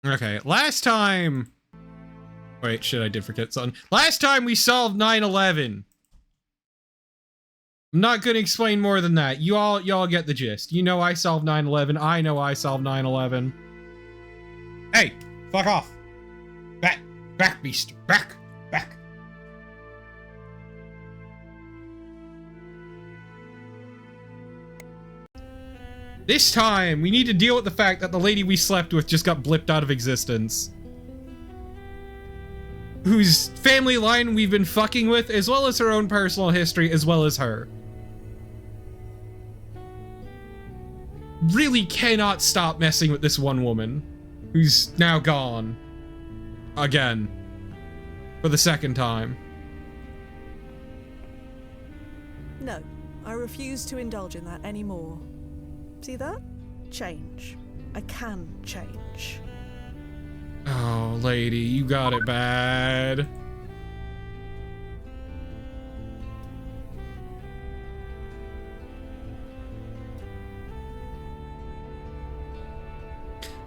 Okay, last time... Wait, shit, I did forget something. Last time we solved 9/11. I'm not gonna explain more than that. Y'all get the gist. You know I solved 9/11. I know I solved 9/11. Hey, fuck off. Back, beast. Back. This time, we need to deal with the fact that the lady we slept with just got blipped out of existence. Whose family line we've been fucking with, as well as her own personal history, as well as her. Really cannot stop messing with this one woman, who's now gone. Again. For the second time. No, I refuse to indulge in that anymore. See that? Change. I can change. Oh, lady, you got it bad.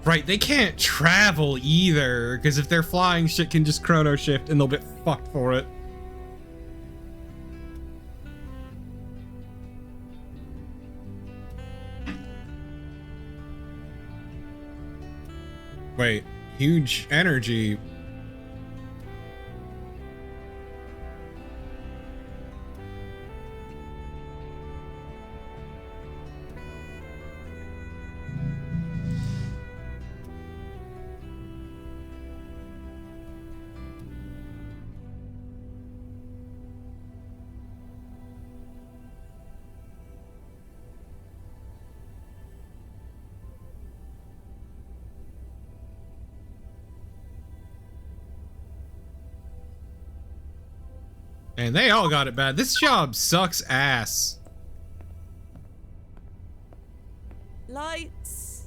Right, they can't travel either, because if they're flying, shit can just chrono shift and they'll get fucked for it. Wait, huge energy. And they all got it bad. This job sucks ass. Lights.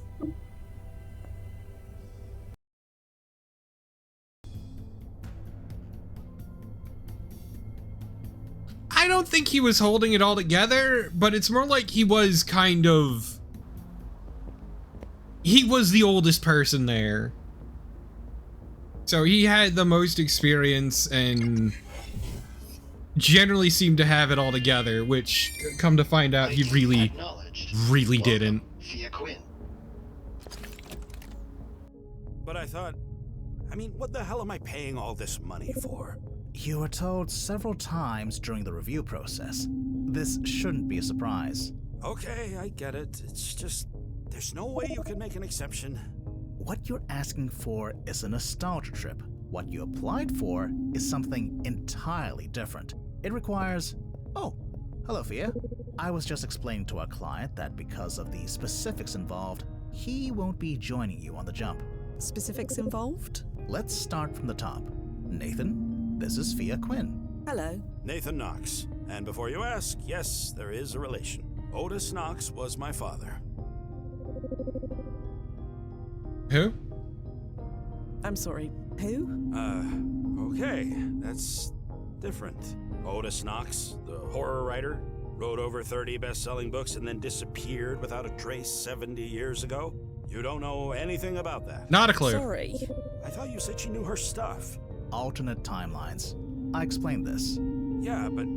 I don't think he was holding it all together, but it's more like he was kind of... He was the oldest person there. So he had the most experience and generally seemed to have it all together, which, come to find out, he really didn't. But I mean, what the hell am I paying all this money for? You were told several times during the review process. This shouldn't be a surprise. Okay, I get it. It's just, there's no way you can make an exception. What you're asking for is a nostalgia trip. What you applied for is something entirely different. It requires... Oh, hello, Fia. I was just explaining to our client that because of the specifics involved, he won't be joining you on the jump. Specifics involved? Let's start from the top. Nathan, this is Fia Quinn. Hello. Nathan Knox. And before you ask, yes, there is a relation. Otis Knox was my father. Who? I'm sorry, who? Okay, that's different. Otis Knox, the horror writer, wrote over 30 best-selling books and then disappeared without a trace 70 years ago. You don't know anything about that? Not a clue. Sorry. I thought you said she knew her stuff. Alternate timelines. I explained this. Yeah, but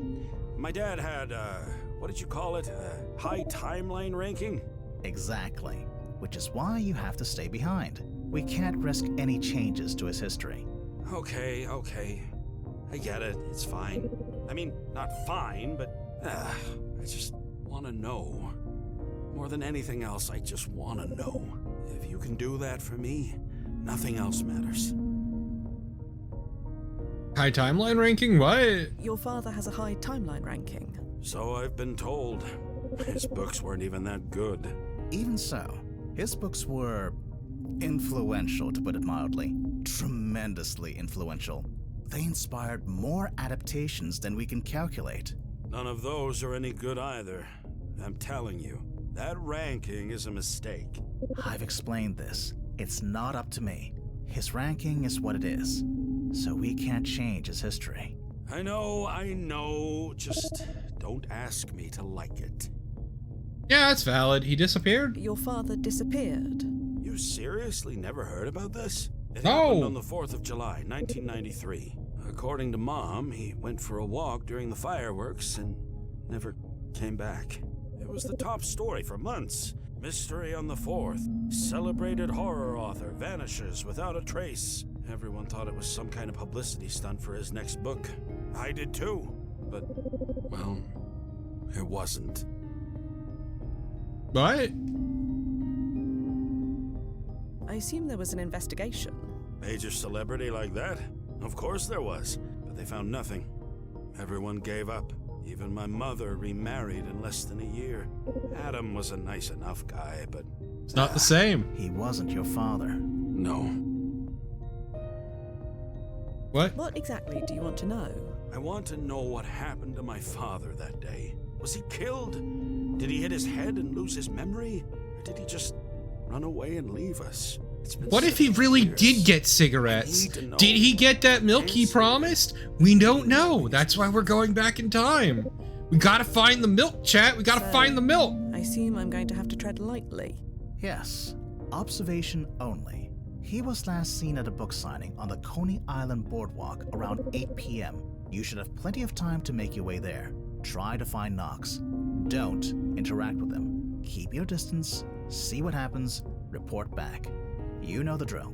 my dad had, what did you call it? A high timeline ranking? Exactly. Which is why you have to stay behind. We can't risk any changes to his history. Okay. I get it. It's fine. I mean, not fine, but I just want to know. More than anything else, I just want to know. If you can do that for me, nothing else matters. High timeline ranking? What? Your father has a high timeline ranking. So I've been told. His books weren't even that good. Even so, his books were influential, to put it mildly. Tremendously influential. They inspired more adaptations than we can calculate. None of those are any good either. I'm telling you, that ranking is a mistake. I've explained this. It's not up to me. His ranking is what it is. So we can't change his history. I know. Just don't ask me to like it. Yeah, that's valid. He disappeared? Your father disappeared. You seriously never heard about this? It No. happened on the 4th of July, 1993. According to Mom, he went for a walk during the fireworks and never came back. It was the top story for months. Mystery on the 4th. Celebrated horror author vanishes without a trace. Everyone thought it was some kind of publicity stunt for his next book. I did too. But, well, it wasn't. What? I assume there was an investigation. Major celebrity like that? Of course there was, but they found nothing. Everyone gave up. Even my mother remarried in less than a year. Adam was a nice enough guy, but... It's not the same. He wasn't your father. No. What? What exactly do you want to know? I want to know what happened to my father that day. Was he killed? Did he hit his head and lose his memory? Or did he just run away and leave us? It's been What if he 7 really years. did get cigarettes? I need to know. Did he get that milk he Answer. promised? We don't know. That's why we're going back in time. We gotta find the milk, chat. We gotta So- find the milk. I assume I'm going to have to tread lightly. Yes, observation only. He was last seen at a book signing on the Coney Island boardwalk around 8 p.m. You should have plenty of time to make your way there. Try to find Knox. Don't interact with him. Keep your distance, see what happens, report back. You know the drill.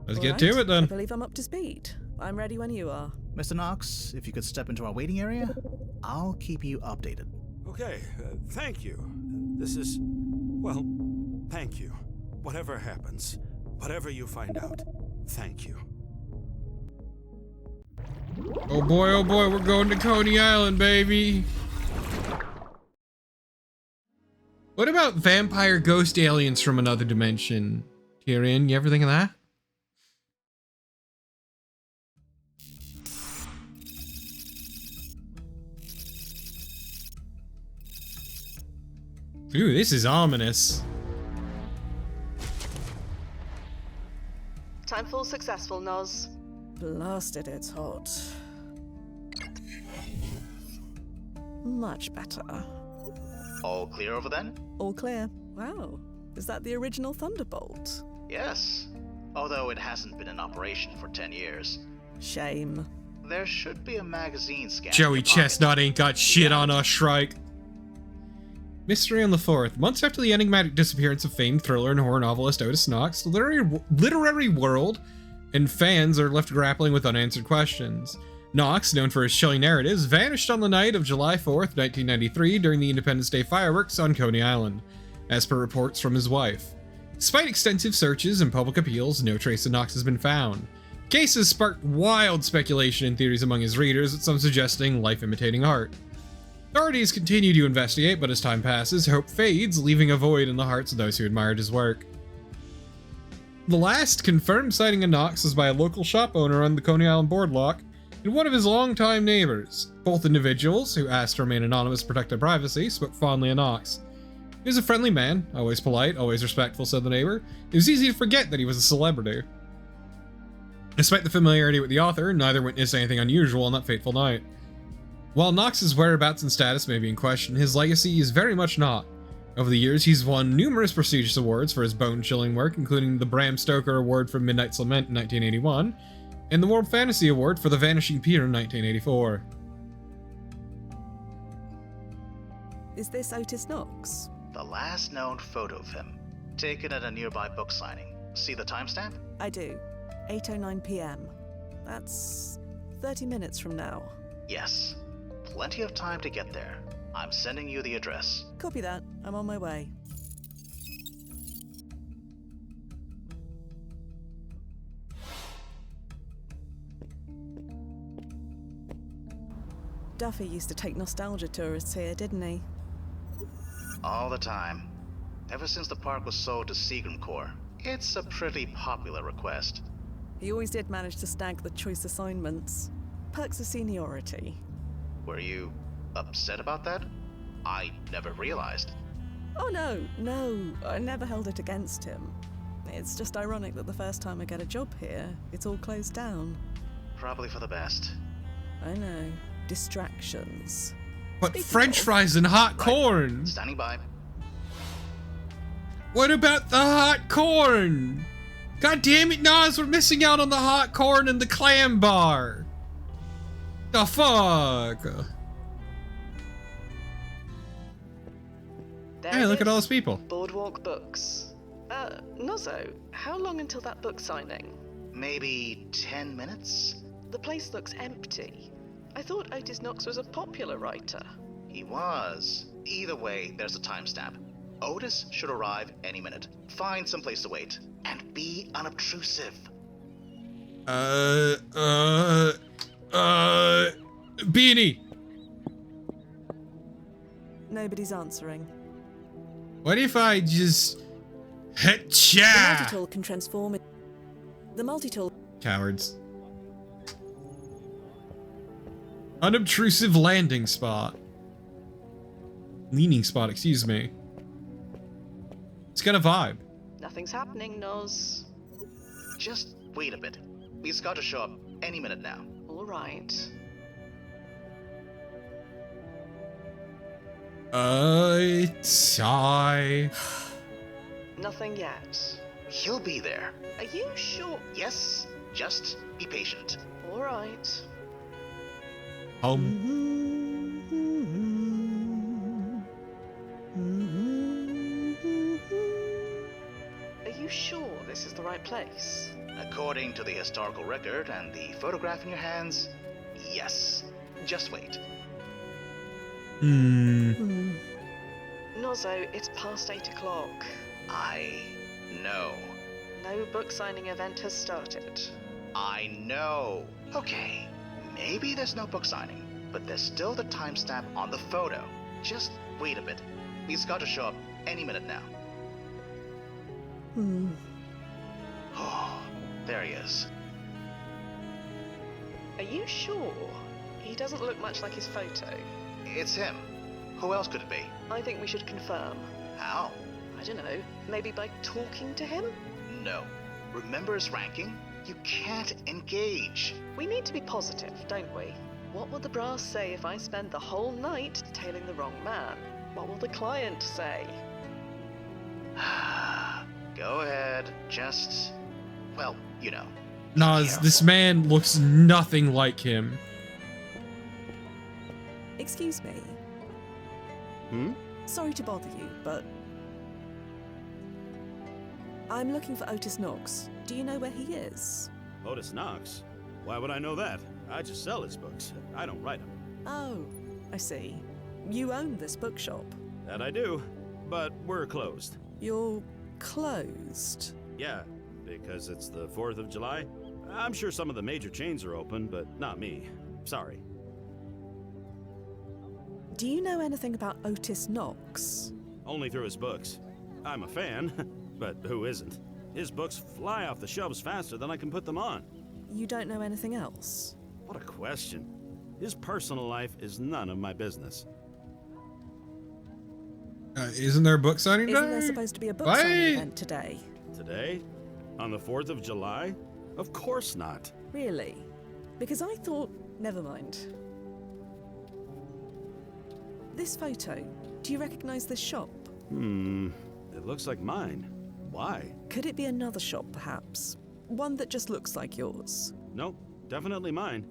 Let's All get right, to it I then. believe I'm up to speed. I'm ready when you are. Mr. Knox, if you could step into our waiting area, I'll keep you updated. Okay, thank you. This is... well, thank you. Whatever happens, whatever you find out, thank you. Oh boy, we're going to Coney Island, baby. What about vampire ghost aliens from another dimension? Tyrion, you ever think of that? Ooh, this is ominous. Timefall successful, Noz. Blasted, it's hot. Much better. All clear over then? All clear. Wow. Is that the original Thunderbolt? Yes. Although it hasn't been in operation for 10 years. Shame. There should be a magazine scan. in Joey your pocket. Chestnut ain't got shit on us, Shrike. Mystery on the 4th. Months after the enigmatic disappearance of famed thriller and horror novelist Otis Knox, the literary world and fans are left grappling with unanswered questions. Knox, known for his chilling narratives, vanished on the night of July 4th, 1993 during the Independence Day fireworks on Coney Island, as per reports from his wife. Despite extensive searches and public appeals, no trace of Knox has been found. Cases sparked wild speculation and theories among his readers, with some suggesting life imitating art. Authorities continue to investigate, but as time passes, hope fades, leaving a void in the hearts of those who admired his work. The last confirmed sighting of Knox was by a local shop owner on the Coney Island boardwalk and one of his longtime neighbors. Both individuals, who asked to remain anonymous to protect their privacy, spoke fondly of Knox. He was a friendly man, always polite, always respectful, said the neighbor. It was easy to forget that he was a celebrity. Despite the familiarity with the author, neither witnessed anything unusual on that fateful night. While Knox's whereabouts and status may be in question, his legacy is very much not. Over the years, he's won numerous prestigious awards for his bone-chilling work, including the Bram Stoker Award for Midnight's Lament in 1981, and the World Fantasy Award for The Vanishing Pier in 1984. Is this Otis Knox? The last known photo of him, taken at a nearby book signing. See the timestamp? I do. 8:09 p.m. That's 30 minutes from now. Yes. Plenty of time to get there. I'm sending you the address. Copy that. I'm on my way. Duffy used to take nostalgia tourists here, didn't he? All the time. Ever since the park was sold to Seagram Corps. It's a pretty popular request. He always did manage to snag the choice assignments. Perks of seniority. Were you upset about that? I never realized. Oh no, I never held it against him. It's just ironic that the first time I get a job here, it's all closed down. Probably for the best. I know. Distractions. But Speaking French of- fries and hot Right. corn! Standing by. What about the hot corn? God damn it, Nas, we're missing out on the hot corn and the clam bar. The fuck? There Hey, it look at is. all those people. Boardwalk Books. Nozzo, how long until that book signing? Maybe 10 minutes? The place looks empty. I thought Otis Knox was a popular writer. He was. Either way, there's a timestamp. Otis should arrive any minute. Find some place to wait. And be unobtrusive. Beanie. Nobody's answering. What if I just The Hatcha! multi-tool can transform it. The multi-tool. Cowards. Unobtrusive landing spot. Leaning spot, excuse me. It's got a vibe. Nothing's happening, Noz. Just wait a bit. He's got to show up any minute now. All right. Sigh. Nothing yet. He'll be there. Are you sure? Yes, just be patient. All right. Are you sure this is the right place? According to the historical record and the photograph in your hands, yes. Just wait. Nozzo, it's past 8 o'clock. I know. No book signing event has started. I know. Okay, maybe there's no book signing, but there's still the timestamp on the photo. Just wait a bit. He's got to show up any minute now. Oh, there he is. Are you sure? He doesn't look much like his photo. It's him. Who else could it be? I think we should confirm. How? I don't know, maybe by talking to him? No. Remember his ranking? You can't engage. We need to be positive, don't we? What will the brass say if I spend the whole night tailing the wrong man? What will the client say? Go ahead. Just, well, you know. Nas, this man looks nothing like him. Excuse me. Sorry to bother you, but I'm looking for Otis Knox. Do you know where he is? Otis Knox? Why would I know that? I just sell his books. I don't write them. Oh, I see. You own this bookshop. That I do, but we're closed. You're closed. Yeah, because it's the 4th of July. I'm sure some of the major chains are open, but not me. Sorry. Do you know anything about Otis Knox? Only through his books. I'm a fan, but who isn't? His books fly off the shelves faster than I can put them on. You don't know anything else? What a question. His personal life is none of my business. Isn't there a book signing Isn't day? there supposed to be a book Why? signing event today? Today? On the 4th of July? Of course not. Really? Because I thought... Never mind. This photo, do you recognize this shop? It looks like mine. Why? Could it be another shop, perhaps? One that just looks like yours? Nope, definitely mine.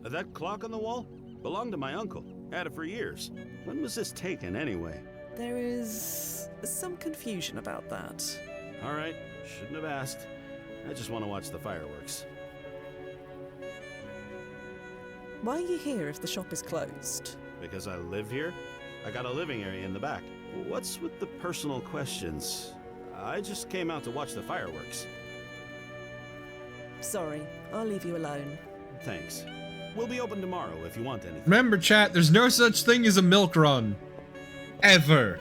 That clock on the wall belonged to my uncle. Had it for years. When was this taken, anyway? There is some confusion about that. All right, shouldn't have asked. I just want to watch the fireworks. Why are you here if the shop is closed? Because I live here? I got a living area in the back. What's with the personal questions? I just came out to watch the fireworks. Sorry, I'll leave you alone. Thanks. We'll be open tomorrow if you want anything. Remember, chat, there's no such thing as a milk run. Ever.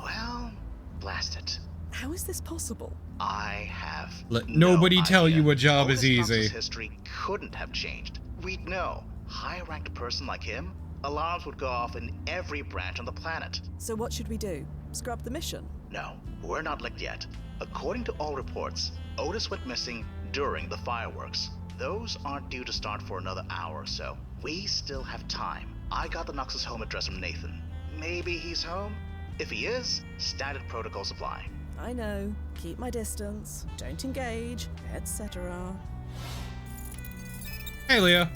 Well, blast it. How is this possible? I have Let no nobody tell idea. you a job Otis is Knox's easy. history couldn't have changed. We'd know. High-ranked person like him, alarms would go off in every branch on the planet. So what should we do? Scrub the mission? No, we're not licked yet. According to all reports, Otis went missing during the fireworks. Those aren't due to start for another hour or so. We still have time. I got the Knox's home address from Nathan. maybe he's home? If he is, standard protocols apply. I know. Keep my distance. Don't engage, etc. Hey, Leah.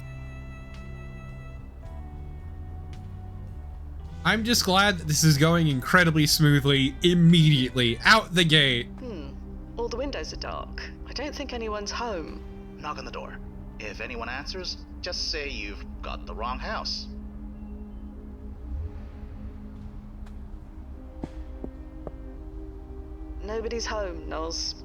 I'm just glad that this is going incredibly smoothly immediately out the gate. All the windows are dark. I don't think anyone's home. Knock on the door. If anyone answers, just say you've got the wrong house. Nobody's home, Noz.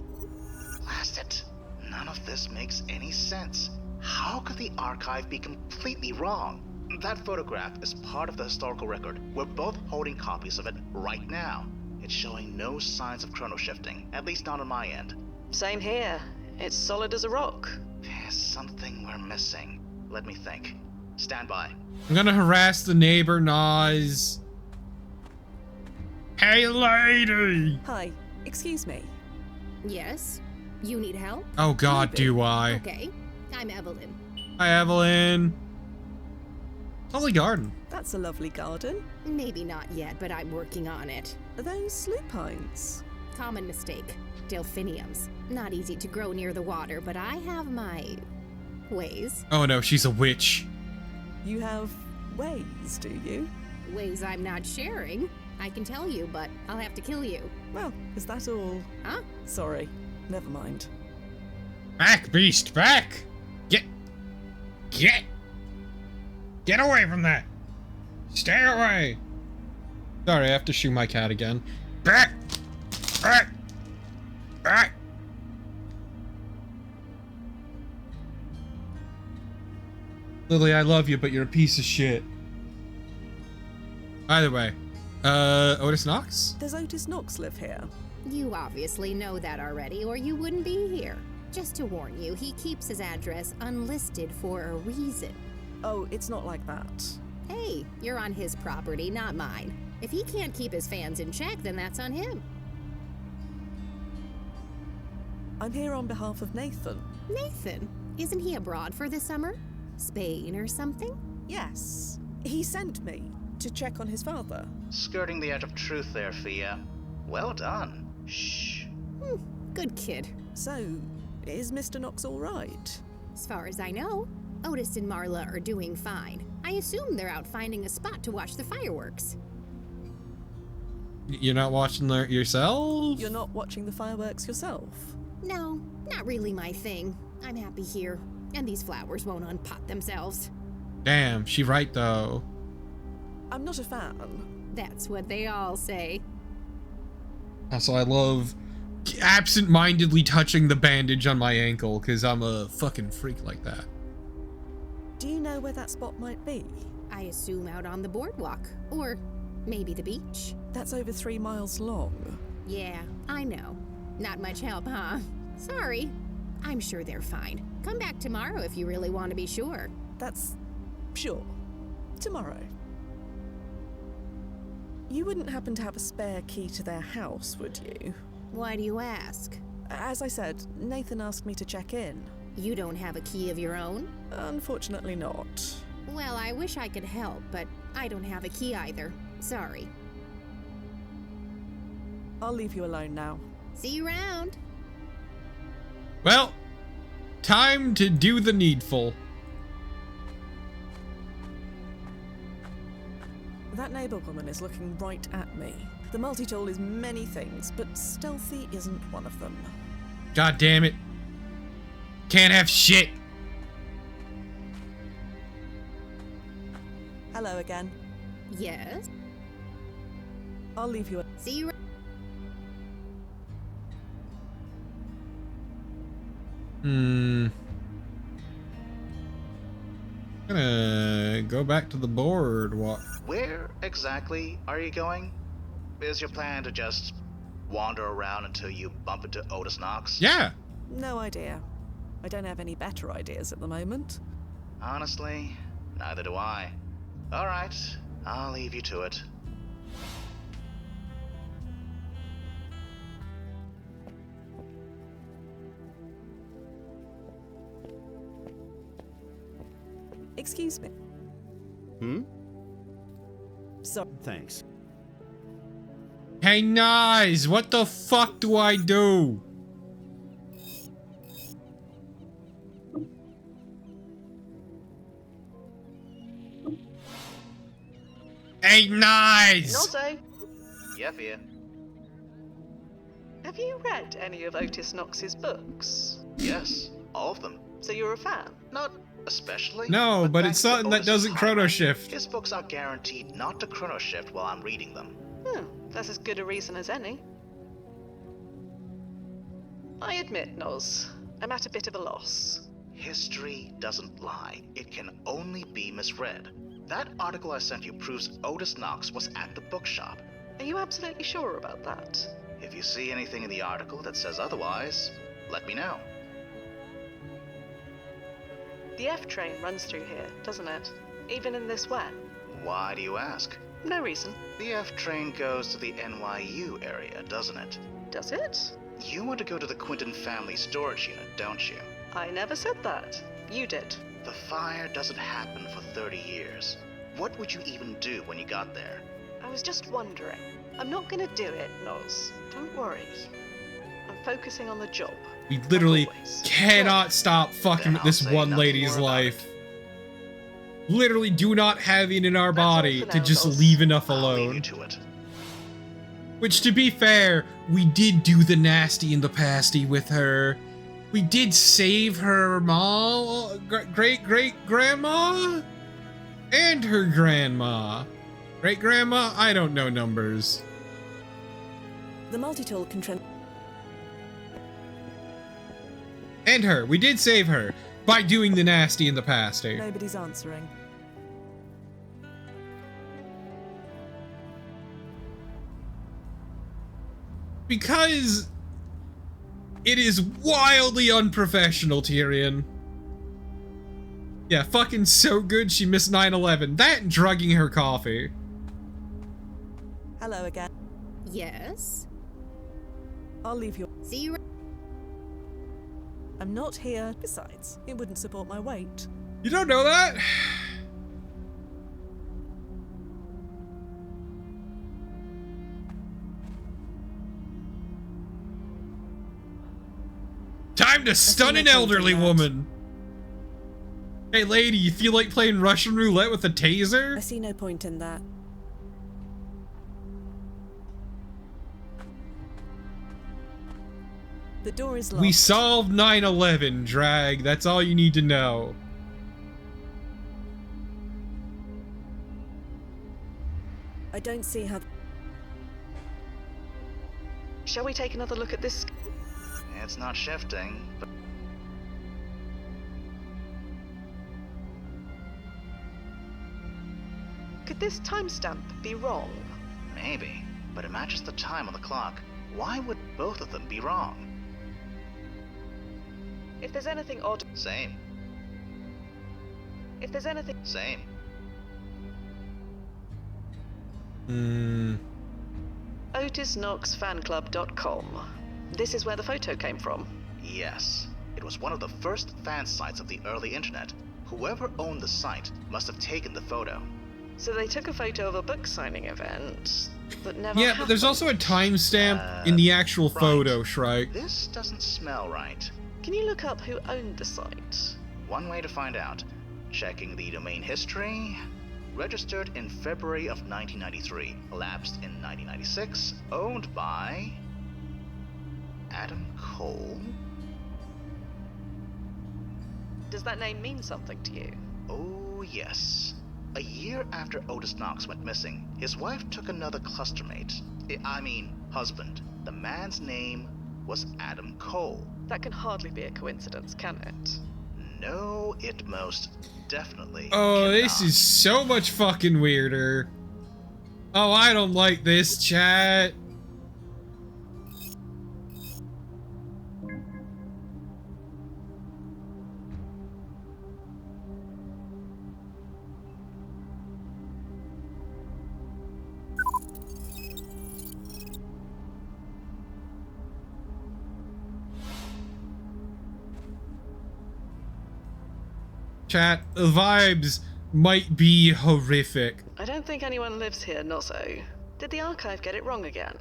Blast it. None of this makes any sense. How could the archive be completely wrong? That photograph is part of the historical record. We're both holding copies of it right now. It's showing no signs of chrono shifting, at least not on my end. Same here. It's solid as a rock. There's something we're missing. Let me think. Stand by. I'm gonna harass the neighbor, Noz. Hey, lady! Hi, excuse me. Yes? You need help? Oh God, Maybe. do I? Okay. I'm Evelyn. Hi, Evelyn. Lovely garden. That's a lovely garden. Maybe not yet, but I'm working on it. Are those lupines? Common mistake. Delphiniums. Not easy to grow near the water, but I have my ways. Oh no, she's a witch. You have ways, do you? Ways I'm not sharing. I can tell you, but I'll have to kill you. Well, is that all? Huh? Sorry, never mind. Back, beast, back! Get away from that! Stay away! Sorry, I have to shoot my cat again. Back! Back! Back! Lily, I love you, but you're a piece of shit. Either way, Otis Knox? Does Otis Knox live here? You obviously know that already, or you wouldn't be here. Just to warn you, he keeps his address unlisted for a reason. Oh, it's not like that. Hey, you're on his property, not mine. If he can't keep his fans in check, then that's on him. I'm here on behalf of Nathan. Nathan? Isn't he abroad for the summer? Spain or something? Yes. He sent me to check on his father. Skirting the edge of truth there, Fia. Well done. Shh. Good kid. So, is Mr. Knox all right? As far as I know, Otis and Marla are doing fine. I assume they're out finding a spot to watch the fireworks. You're not watching yourself? You're not watching the fireworks yourself? No, not really my thing. I'm happy here, and these flowers won't unpot themselves. Damn, she right though. I'm not a fan. That's what they all say. Also, I love absent-mindedly touching the bandage on my ankle, because I'm a fucking freak like that. Do you know where that spot might be? I assume out on the boardwalk, or maybe the beach. That's over 3 miles long. Yeah, I know. Not much help, huh? Sorry. I'm sure they're fine. Come back tomorrow if you really want to be sure. That's... sure. Tomorrow. You wouldn't happen to have a spare key to their house, would you? Why do you ask? As I said, Nathan asked me to check in. You don't have a key of your own? Unfortunately not. Well, I wish I could help, but I don't have a key either. Sorry. I'll leave you alone now. See you around. Well, time to do the needful. That neighbor woman is looking right at me. The multi-tool is many things, but stealthy isn't one of them. God damn it. Can't have shit. Hello again. Yes? I'll leave you. See you Gonna go back to the boardwalk. Where exactly are you going? Is your plan to just wander around until you bump into Otis Knox? Yeah. No idea. I don't have any better ideas at the moment. Honestly, neither do I. Alright, I'll leave you to it. Excuse me. Hmm? So, Thanks. Hey, Nice, what the fuck do I do? Hey, Nice! Nozzo, Yeah, Fia. have you read any of Otis Knox's books? Yes, all of them. So you're a fan? Not especially. No, but it's thanks to something that Otis's doesn't high chrono rank, shift. His books are guaranteed not to chrono shift while I'm reading them. That's as good a reason as any. I admit, Noz, I'm at a bit of a loss. History doesn't lie. It can only be misread. That article I sent you proves Otis Knox was at the bookshop. Are you absolutely sure about that? If you see anything in the article that says otherwise, let me know. The F train runs through here, doesn't it? Even in this wet? Why do you ask? No reason. The F train goes to the NYU area, doesn't it? Does it? You want to go to the Quinton family storage unit, don't you? I never said that. You did. The fire doesn't happen for 30 years. What would you even do when you got there? I was just wondering. I'm not gonna do it, Noz. Don't worry. I'm focusing on the job. We literally Like always. cannot stop fucking Then with this I'll say one nothing lady's more about life. Literally do not have it in our That's all body for to now, just Noz. leave enough I'll leave you alone. to it. Which, to be fair, we did do the nasty and the pasty with her. We did save her great-great-grandma? And her grandma. Great-grandma? I don't know numbers. The multi-tool can And her. We did save her by doing the nasty and the pasty. Nobody's answering. Because it is wildly unprofessional, Tyrion. Yeah, fucking so good she missed 9/11. That and drugging her coffee. Hello again. Yes? I'll leave you. See you. I'm not here. Besides, it wouldn't support my weight. You don't know that? Time to stun no an point in elderly that. woman. Hey lady, you feel like playing Russian roulette with a I taser? see no point in that. The door is locked. We solved 9/11, Drag. That's all you need to know. I don't see how. Shall we take another look at this? It's not shifting, but Could this timestamp be wrong? maybe. But it matches the time on the clock. Why would both of them be wrong? If there's anything odd, Same. if there's anything, Same. OtisKnoxFanClub.com. This is where the photo came from. Yes. It was one of the first fan sites of the early internet. Whoever owned the site must have taken the photo. So they took a photo of a book signing event that never Yeah, but there's happened. also a timestamp in the actual right. photo, Shrike. This doesn't smell right. Can you look up who owned the site? One way to find out. Checking the domain history. Registered in February of 1993. Elapsed in 1996. Owned by Adam Cole? Does that name mean something to you? Oh, yes. A year after Otis Knox went missing, his wife took another clustermate. Husband. The man's name was Adam Cole. That can hardly be a coincidence, can it? No, it most definitely Oh, this cannot. is so much fucking weirder. Oh, I don't like this, chat. Chat, the vibes might be horrific. I don't think anyone lives here, Nozzo. Did the archive get it wrong again?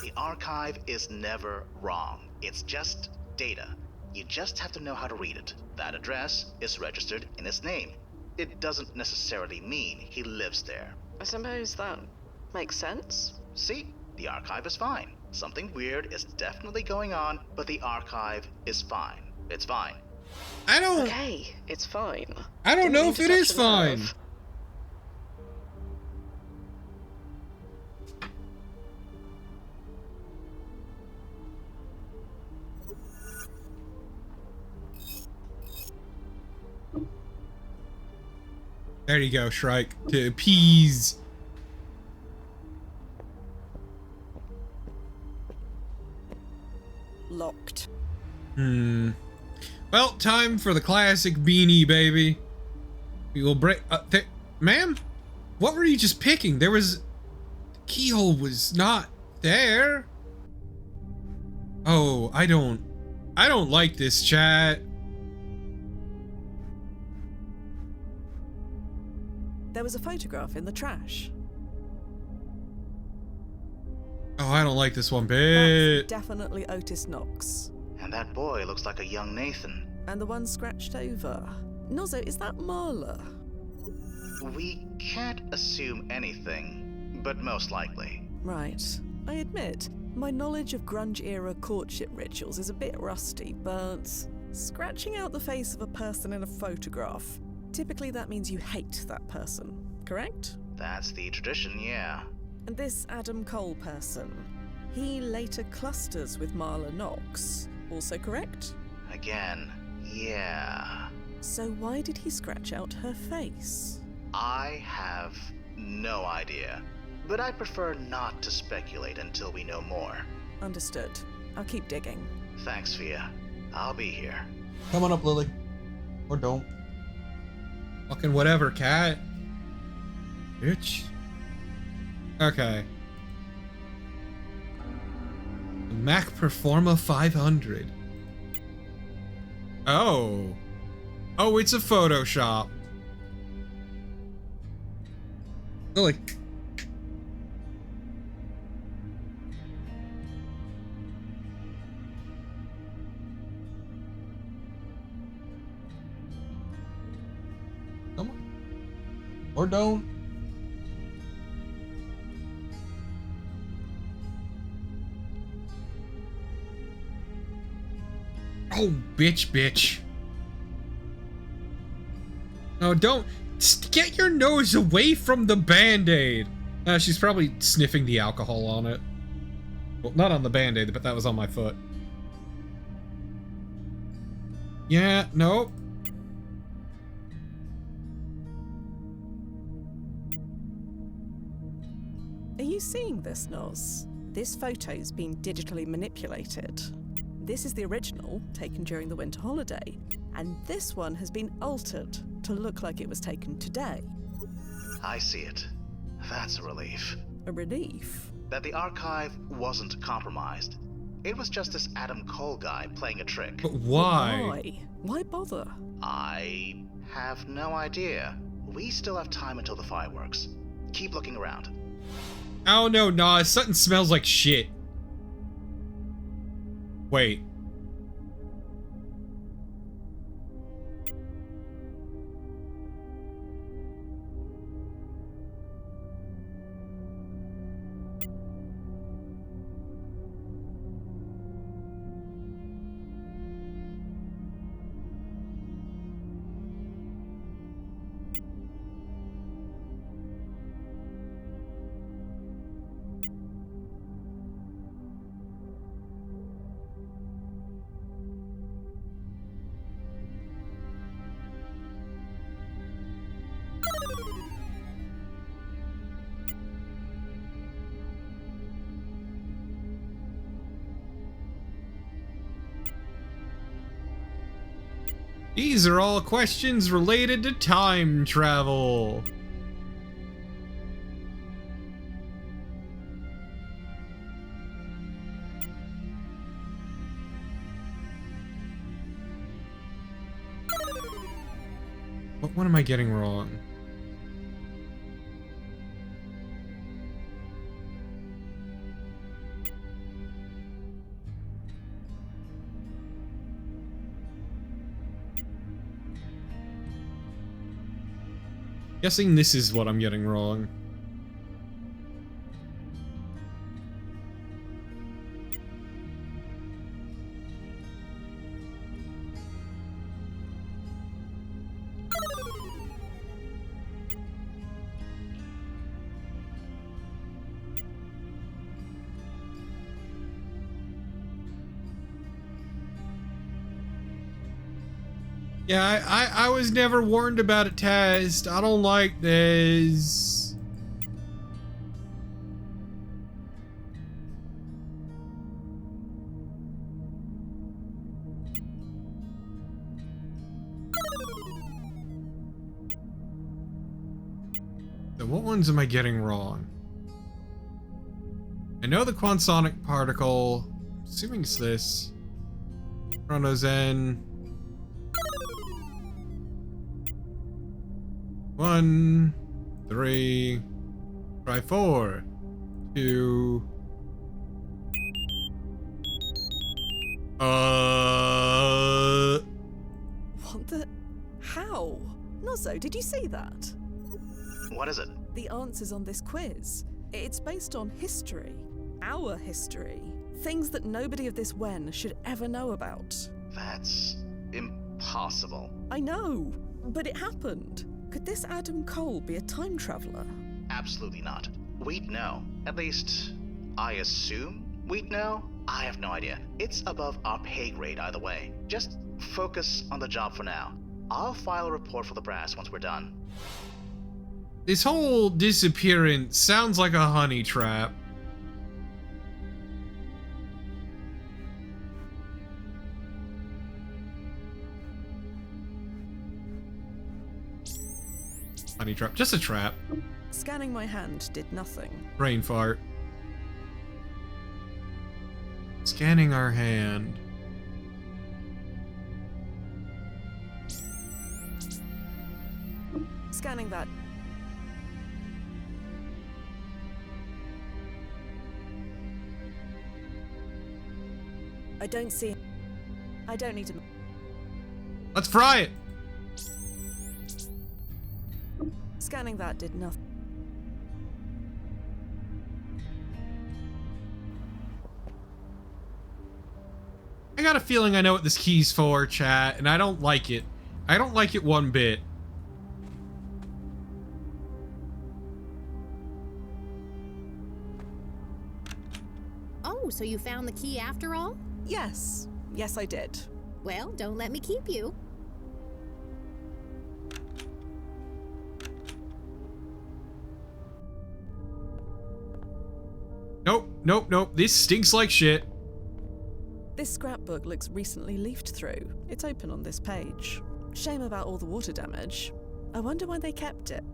The archive is never wrong. It's just data. You just have to know how to read it. That address is registered in his name. It doesn't necessarily mean he lives there. I suppose that makes sense. See? The archive is fine. Something weird is definitely going on, but the archive is fine. It's fine. I don't. Okay, it's fine. I don't Didn't know mean if to it touch is a fine. nerve. There you go, Shrike. To appease. Locked. Well, time for the classic beanie, baby. We will break. Ma'am, what were you just picking? There was. The keyhole was not there. Oh, I don't like this, chat. There was a photograph in the trash. Oh, I don't like this one That's bit. definitely Otis Knox. And that boy looks like a young Nathan. And the one scratched over. Nozzo, is that Marla? We can't assume anything, but most likely. Right. I admit, my knowledge of grunge-era courtship rituals is a bit rusty, but scratching out the face of a person in a photograph, typically that means you hate that person, correct? That's the tradition, yeah. And this Adam Cole person, he later clusters with Marla Knox, also correct? Again, yeah. So why did he scratch out her face? I have no idea, but I prefer not to speculate until we know more. Understood. I'll keep digging. Thanks, Fia. I'll be here. Come on up, Lily. Or don't. Fucking whatever, cat. Bitch. Okay. The Mac Performa 500. Oh. Oh, it's a Photoshop. Lily. Come on. Or don't. Oh, bitch. No, don't. Get your nose away from the Band-Aid. She's probably sniffing the alcohol on it. Well, not on the Band-Aid, but that was on my foot. Yeah, nope. Are you seeing this, Noz? This photo's been digitally manipulated. This is the original, taken during the winter holiday, and this one has been altered to look like it was taken today. I see it. That's a relief. A relief? That the archive wasn't compromised. It was just this Adam Cole guy playing a trick. But why? Why? Why bother? I have no idea. We still have time until the fireworks. Keep looking around. Oh no, nah, something smells like shit. Wait. These are all questions related to time travel. What am I getting wrong? Guessing this is what I'm getting wrong. Yeah, I was never warned about a test. I don't like this. So what ones am I getting wrong? I know the quantonic particle. Assuming it's this. Chronozen. 1, 3, try 4, 2. What the? How? Nozzo, did you see that? What is it? The answers on this quiz. It's based on history. Our history. Things that nobody of this Wen should ever know about. That's impossible. I know, but it happened. Could this Adam Cole be a time traveler? Absolutely not. We'd know. At least, I assume we'd know? I have no idea. It's above our pay grade either way. Just focus on the job for now. I'll file a report for the brass once we're done. This whole disappearance sounds like a honey trap. Honey trap, just a trap. Scanning my hand did nothing. Brain fart. Scanning our hand. Scanning that. I don't see. I don't need to. Let's fry it! Scanning that did nothing. I got a feeling I know what this key's for, chat, and I don't like it. I don't like it one bit. Oh, so you found the key after all? Yes. Yes, I did. Well, don't let me keep you. Nope, nope, nope. This stinks like shit. This scrapbook looks recently leafed through. It's open on this page. Shame about all the water damage. I wonder why they kept it.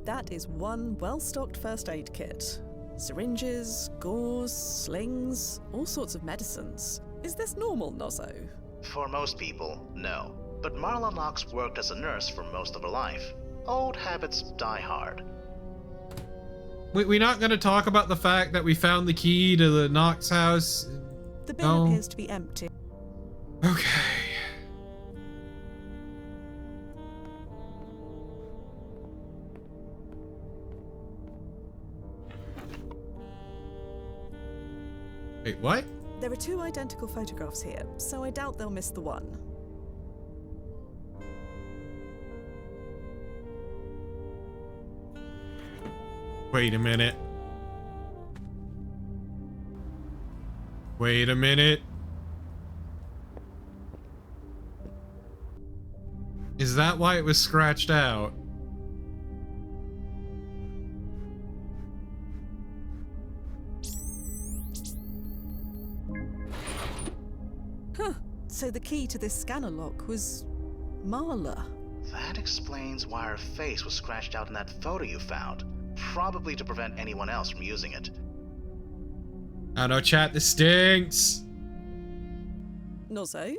That is one well-stocked first aid kit. Syringes, gauze, slings, all sorts of medicines. Is this normal, Nozzo? For most people, no. But Marla Knox worked as a nurse for most of her life. Old habits die hard. We're not gonna talk about the fact that we found the key to the Knox house? The bin No. appears to be empty. Okay. Wait, what? There are two identical photographs here, so I doubt they'll miss the one. Wait a minute. Wait a minute. Is that why it was scratched out? Huh. So the key to this scanner lock was Marla. That explains why her face was scratched out in that photo you found. Probably to prevent anyone else from using it. Oh no, chat, this stinks. Nozzo?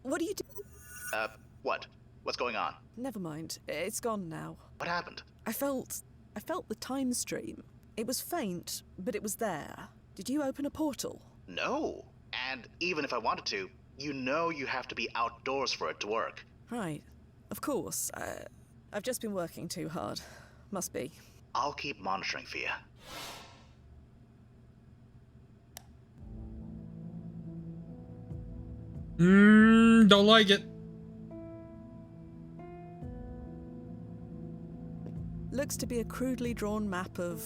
What are you doing? What? What's going on? Never mind. It's gone now. What happened? I felt I felt the time stream. It was faint, but it was there. Did you open a portal? No. And even if I wanted to, you know you have to be outdoors for it to work. Right. Of course. I've just been working too hard. Must be. I'll keep monitoring for you. Don't like it. Looks to be a crudely drawn map of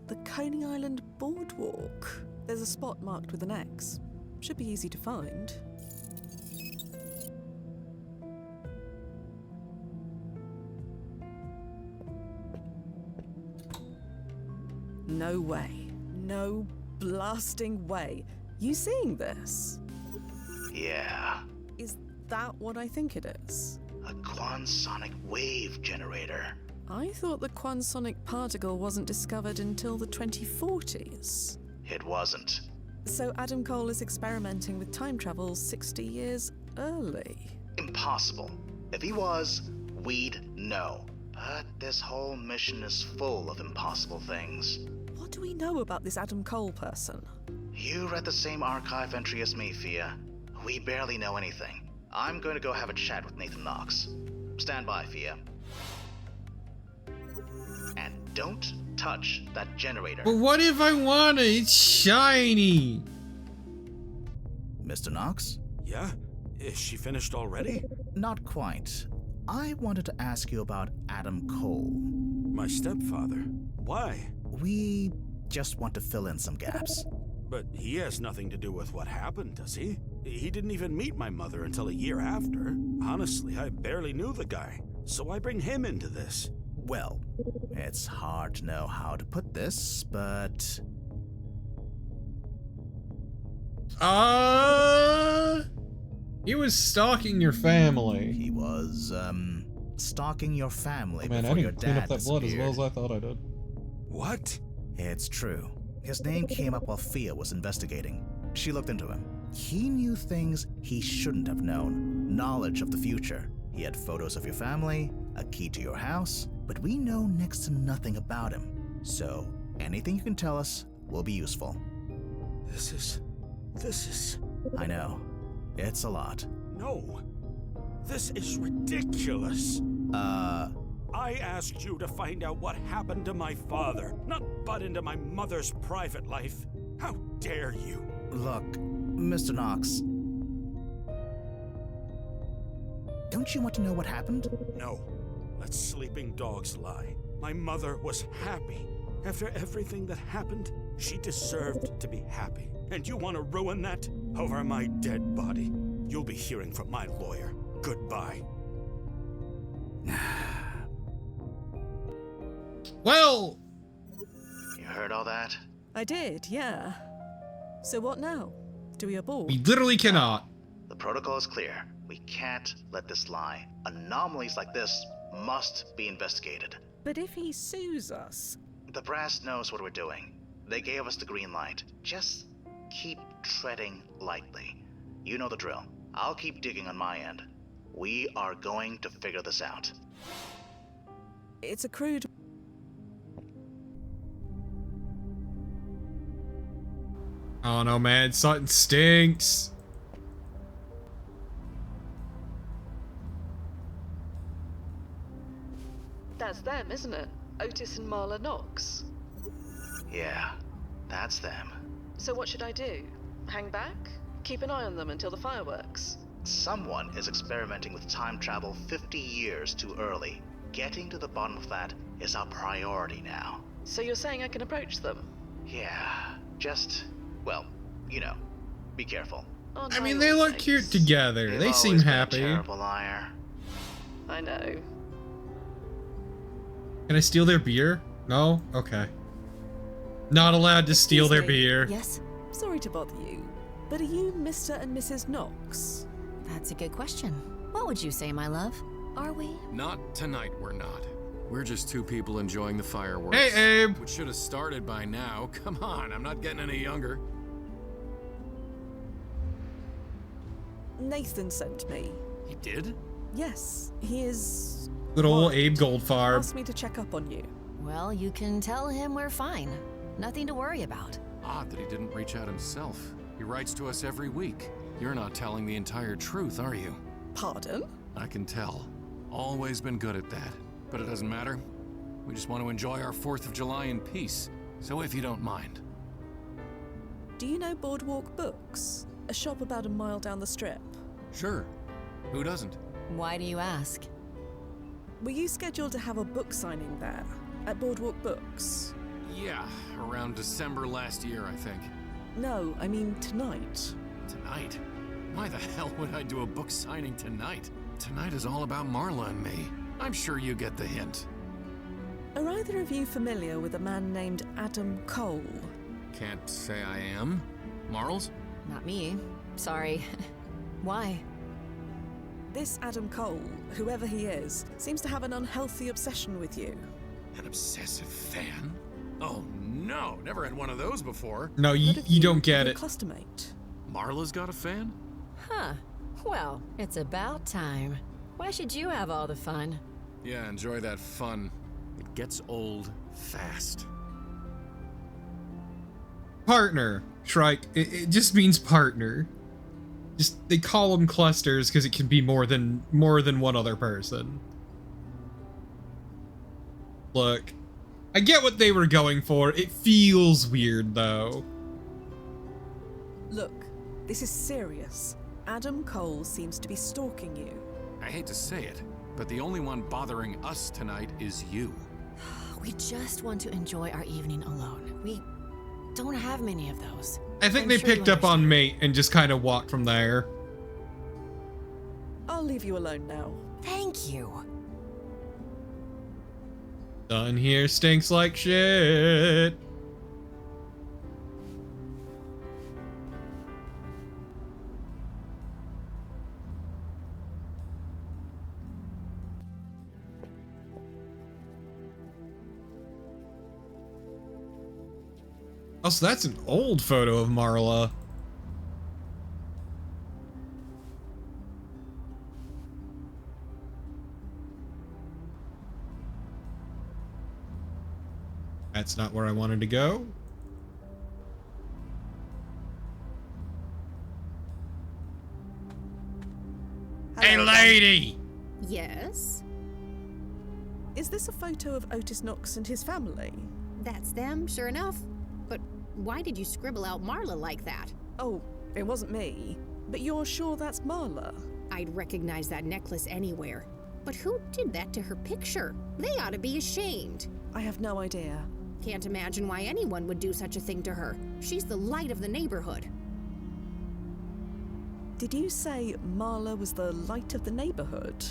the Coney Island boardwalk. There's a spot marked with an X. Should be easy to find. No way. No blasting way. You seeing this? Yeah. Is that what I think it is? A quantensonic wave generator. I thought the quantensonic particle wasn't discovered until the 2040s. It wasn't. So Adam Cole is experimenting with time travel 60 years early. Impossible. If he was, we'd know. But this whole mission is full of impossible things. What do we know about this Adam Cole person? You read the same archive entry as me, Fia. We barely know anything. I'm going to go have a chat with Nathan Knox. Stand by, Fia. And don't touch that generator. But what if I wanna? It's shiny. Mr. Knox? Yeah? Is she finished already? Not quite. I wanted to ask you about Adam Cole. My stepfather. Why? We just want to fill in some gaps. But he has nothing to do with what happened, does he? He didn't even meet my mother until a year after. Honestly, I barely knew the guy. So I bring him into this. Well, it's hard to know how to put this, but... He was stalking your family. He was, stalking your family Man, I before your didn't clean dad up that blood as well disappeared. as I thought I did. What? It's true. His name came up while Fia was investigating. She looked into him. He knew things he shouldn't have known. Knowledge of the future. He had photos of your family, a key to your house, but we know next to nothing about him. So, anything you can tell us will be useful. This is... I know. It's a lot. No. This is ridiculous. I asked you to find out what happened to my father, not butt into my mother's private life. How dare you? Look, Mr. Knox. Don't you want to know what happened? No. Let sleeping dogs lie. My mother was happy. After everything that happened, she deserved to be happy. And you want to ruin that? Over my dead body. You'll be hearing from my lawyer. Goodbye. Well, You heard all that? I did, yeah. So what now? Do we abort? we literally cannot. The protocol is clear. We can't let this lie. Anomalies like this must be investigated. But if he sues us... The brass knows what we're doing. They gave us the green light. Just keep treading lightly. You know the drill. I'll keep digging on my end. We are going to figure this out. It's a crude... Oh no, man, something stinks. That's them, isn't it? Otis and Marla Knox. Yeah, that's them. So what should I do? Hang back? Keep an eye on them until the fireworks? Someone is experimenting with time travel 50 years too early. Getting to the bottom of that is our priority now. So you're saying I can approach them? Yeah, just, well, you know, be careful. Aren't I mean, they look always? cute together. You've They seem always been a happy. terrible liar. I know. Can I steal their beer? No? Okay. Not allowed to steal their Excuse me. beer. Yes, Sorry to bother you, but are you Mr. and Mrs. Knox? that's a good question. What would you say, my love? Are we? Not tonight, we're not. We're just two people enjoying the fireworks. Hey, Abe. Which should have started by now. Come on, I'm not getting any younger. Nathan sent me. He did? Yes, he is... Good old worried. Abe Goldfarb. Asked me to check up on you. Well, you can tell him we're fine. Nothing to worry about. Odd that he didn't reach out himself. He writes to us every week. You're not telling the entire truth, are you? Pardon? I can tell. Always been good at that. But it doesn't matter. We just want to enjoy our 4th of July in peace. So if you don't mind. Do you know Boardwalk Books? A shop about a mile down the strip. Sure. Who doesn't? Why do you ask? Were you scheduled to have a book signing there? At Boardwalk Books? Yeah, around December last year, I think. No, I mean tonight. Tonight? Why the hell would I do a book signing tonight? Tonight is all about Marla and me. I'm sure you get the hint. Are either of you familiar with a man named Adam Cole? Can't say I am. Marls? Not me. Sorry. Why? This Adam Cole, whoever he is, seems to have an unhealthy obsession with you. An obsessive fan? Oh no, never had one of those before. No, What if you don't get your it. Customate. Marla's got a fan? Huh. Well, it's about time. Why should you have all the fun? Yeah, enjoy that fun. It gets old fast. Partner, Shrike. It just means partner. Just they call them clusters because it can be more than one other person. Look, I get what they were going for. It feels weird though. Look, this is serious. Adam Cole seems to be stalking you. I hate to say it, but the only one bothering us tonight is you. We just want to enjoy our evening alone. We don't have many of those. I think I'm they sure you picked up on understand. mate and just kind of walked from there. I'll leave you alone now. Thank you. Done here stinks like shit. Oh, so that's an old photo of Marla. That's not where I wanted to go. Hey, Hello. lady! Yes? Is this a photo of Otis Knox and his family? That's them, sure enough. But why did you scribble out Marla like that? Oh, it wasn't me. But you're sure that's Marla? I'd recognize that necklace anywhere. But who did that to her picture? They ought to be ashamed. I have no idea. Can't imagine why anyone would do such a thing to her. She's the light of the neighborhood. Did you say Marla was the light of the neighborhood?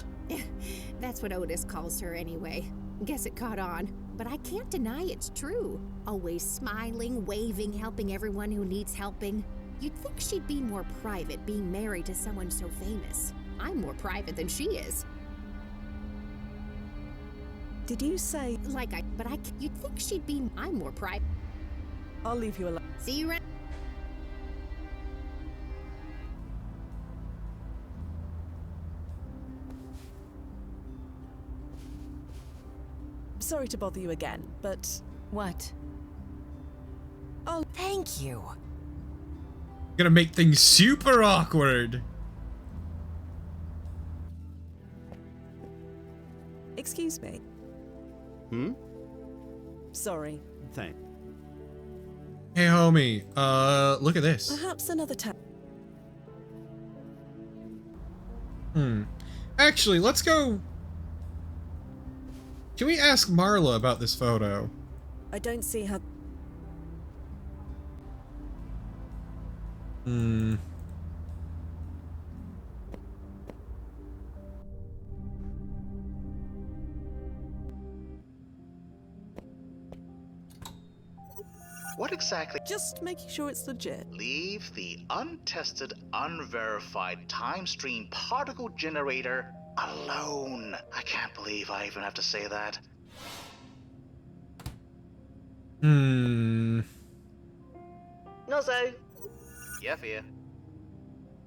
That's what Otis calls her anyway. Guess it caught on. But I can't deny it's true. Always smiling, waving, helping everyone who needs helping. You'd think she'd be more private being married to someone so famous. I'm more private than she is. Did you say... You'd think she'd be... I'm more private. I'll leave you alone. See you around. Sorry to bother you again, but... What? Oh, Thank you. Gonna make things super awkward. excuse me. Sorry. Thanks. Hey, homie. Look at this. Perhaps another time. Actually, let's go. Can we ask Marla about this photo? I don't see how... What exactly? Just making sure it's legit. Leave the untested, unverified time stream particle generator alone. I can't believe I even have to say that. Nozzo, Yeah, Fia.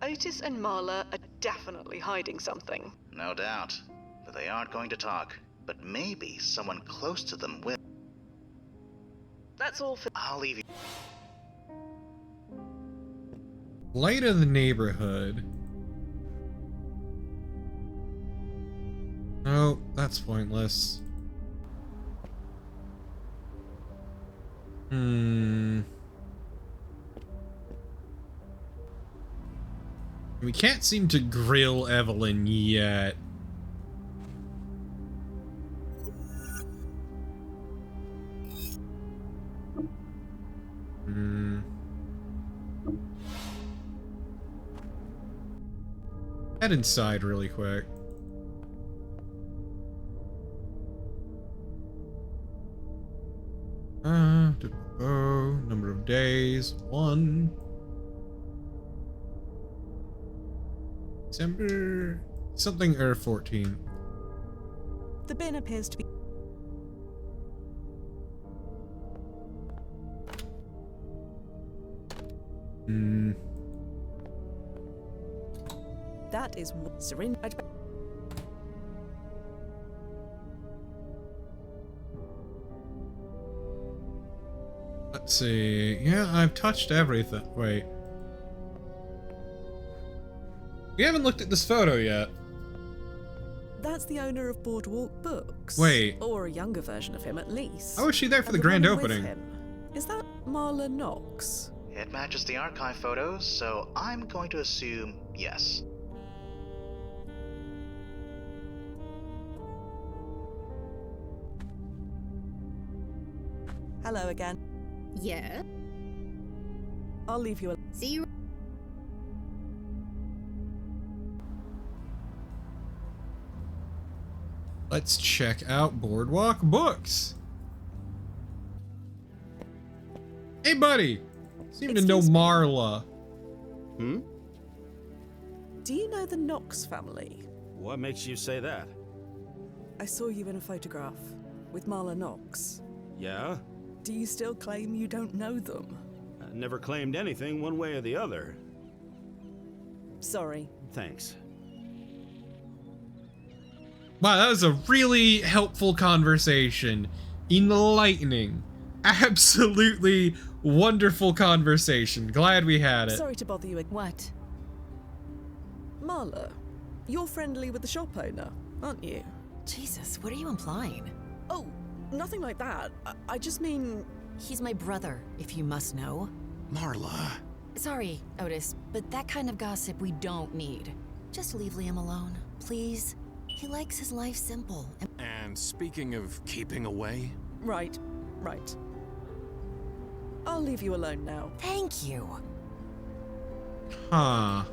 Otis and Marla are definitely hiding something. No doubt. But they aren't going to talk. But maybe someone close to them will. That's all for. I'll leave you. Light of the neighborhood. Oh, that's pointless. We can't seem to grill Evelyn yet. Head inside really quick. Number of days, 1. December something or 14. The bin appears to be. That is syringe. Let's see. Yeah, I've touched everything. Wait. We haven't looked at this photo yet. That's the owner of Boardwalk Books. Wait. Or a younger version of him, at least. How was she there for And the grand woman with opening? him, is that Marla Knox? It matches the archive photos, so I'm going to assume yes. Hello again. Yeah? I'll leave you. See you. Let's check out Boardwalk Books. Hey, buddy. Seem to know Excuse me. Marla. Do you know the Knox family? What makes you say that? I saw you in a photograph with Marla Knox. Yeah? Do you still claim you don't know them? I never claimed anything one way or the other. Sorry. Thanks. Wow, that was a really helpful conversation. Enlightening. Absolutely wonderful conversation. Glad we had it. Sorry to bother you. What? Marla, you're friendly with the shop owner, aren't you? Jesus, what are you implying? Oh, nothing like that. I just mean... He's my brother, if you must know. Marla. Sorry, Otis, but that kind of gossip we don't need. Just leave Liam alone, please. He likes his life simple. And speaking of keeping away, Right. I'll leave you alone now. Thank you. Huh.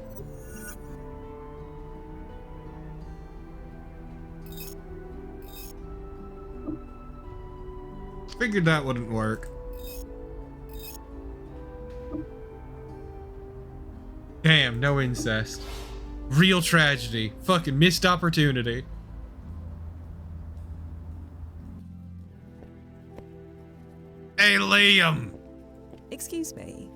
Figured that wouldn't work. Damn, no incest. Real tragedy. Fucking missed opportunity. Hey, Liam! Excuse me.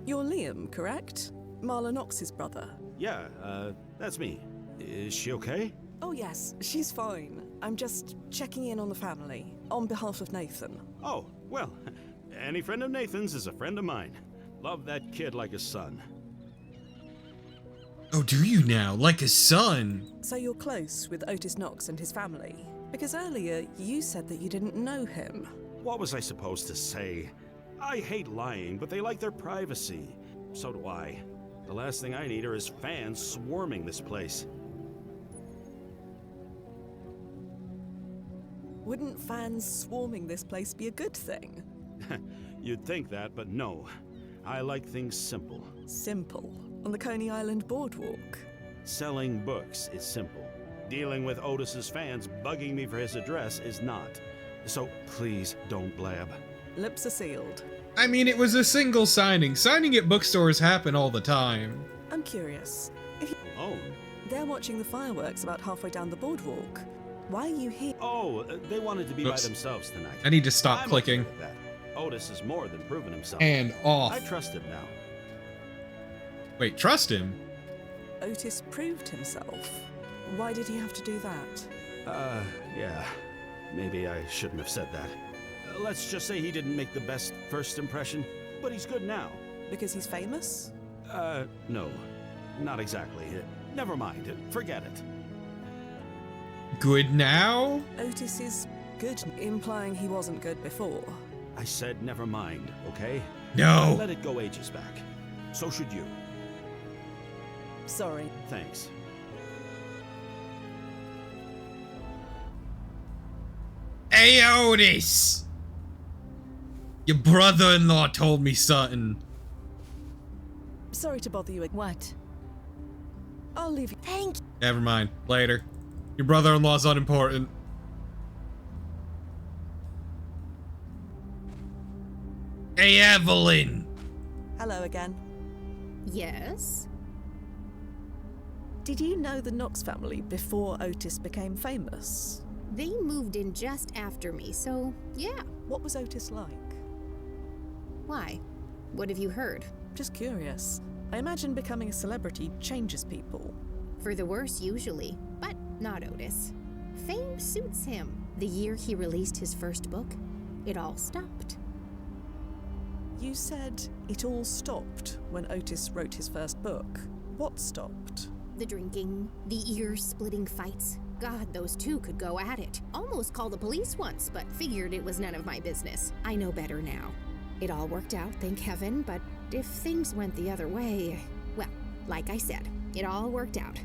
You're Liam, correct? Marla Knox's brother. Yeah, that's me. Is she okay? Oh yes, she's fine. I'm just checking in on the family, on behalf of Nathan. Oh, well, any friend of Nathan's is a friend of mine. Love that kid like a son. Oh, do you now? Like a son? So you're close with Otis Knox and his family? Because earlier, you said that you didn't know him. What was I supposed to say? I hate lying, but they like their privacy. So do I. The last thing I need are his fans swarming this place. Wouldn't fans swarming this place be a good thing? You'd think that, but no. I like things simple. Simple. On the Coney Island boardwalk. Selling books is simple. Dealing with Otis's fans bugging me for his address is not. So please don't blab. Lips are sealed. I mean, it was a single signing. Signing at bookstores happen all the time. I'm curious. If you... Oh. They're watching the fireworks about halfway down the boardwalk. Why are you here? Oh, they wanted to be Oops. by themselves tonight. I need to stop I'm clicking. okay with that. Otis has more than proven himself. And off. I trust him now. Wait, trust him? Otis proved himself. Why did he have to do that? Yeah. maybe I shouldn't have said that. Let's just say he didn't make the best first impression, but he's good now. Because he's famous? No. Not exactly. Never mind. Forget it. Good now? Otis is good, implying he wasn't good before. I said never mind, okay? No. Let it go ages back. So should you. Sorry. Thanks. Hey, Otis! Your brother-in-law told me something. Sorry to bother you. What? I'll leave you. Thank you. Never mind. Later. Your brother-in-law's unimportant. Hey, Evelyn! Hello again. Yes? Did you know the Knox family before Otis became famous? They moved in just after me, so yeah. What was Otis like? Why? What have you heard? Just curious. I imagine becoming a celebrity changes people. For the worse, usually, but not Otis. Fame suits him. The year he released his first book, it all stopped. You said it all stopped when Otis wrote his first book. What stopped? The drinking, the ear-splitting fights. God, those two could go at it. Almost called the police once, but figured it was none of my business. I know better now. It all worked out, thank heaven, but if things went the other way, well, like I said, it all worked out.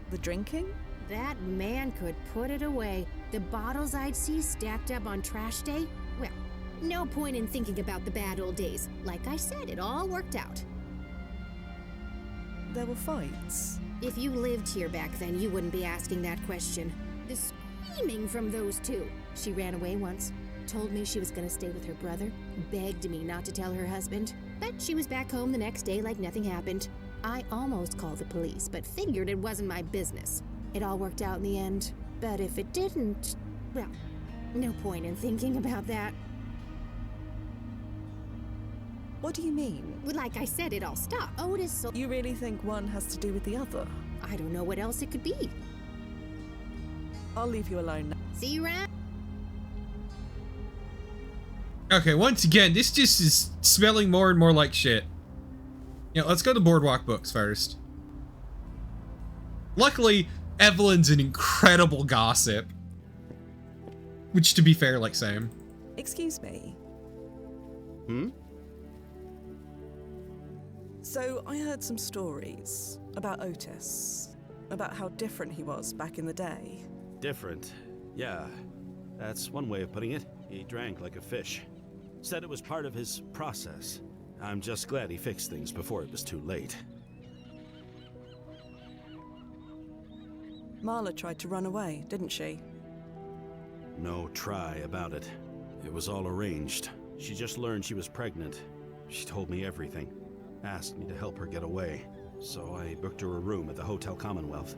The drinking? That man could put it away. The bottles I'd see stacked up on trash day, well, no point in thinking about the bad old days. Like I said, it all worked out. There were fights. If you lived here back then, you wouldn't be asking that question. The screaming from those two. She ran away once, told me she was gonna stay with her brother, begged me not to tell her husband, but she was back home the next day like nothing happened. I almost called the police, but figured it wasn't my business. It all worked out in the end, but if it didn't, well, no point in thinking about that. What do you mean? Well, like I said, it all stopped. Otis, so You really think one has to do with the other? I don't know what else it could be. I'll leave you alone now. See you around. Okay, once again, this just is smelling more and more like shit. Yeah, let's go to Boardwalk Books first. Luckily, Evelyn's an incredible gossip. Which, to be fair, like, same. Excuse me. Hmm? So, I heard some stories about Otis, about how different he was back in the day. Different. Yeah, that's one way of putting it. He drank like a fish. Said it was part of his process. I'm just glad he fixed things before it was too late. Marla tried to run away, didn't she? No try about it. It was all arranged. She just learned she was pregnant. She told me everything. Asked me to help her get away. So I booked her a room at the Hotel Commonwealth.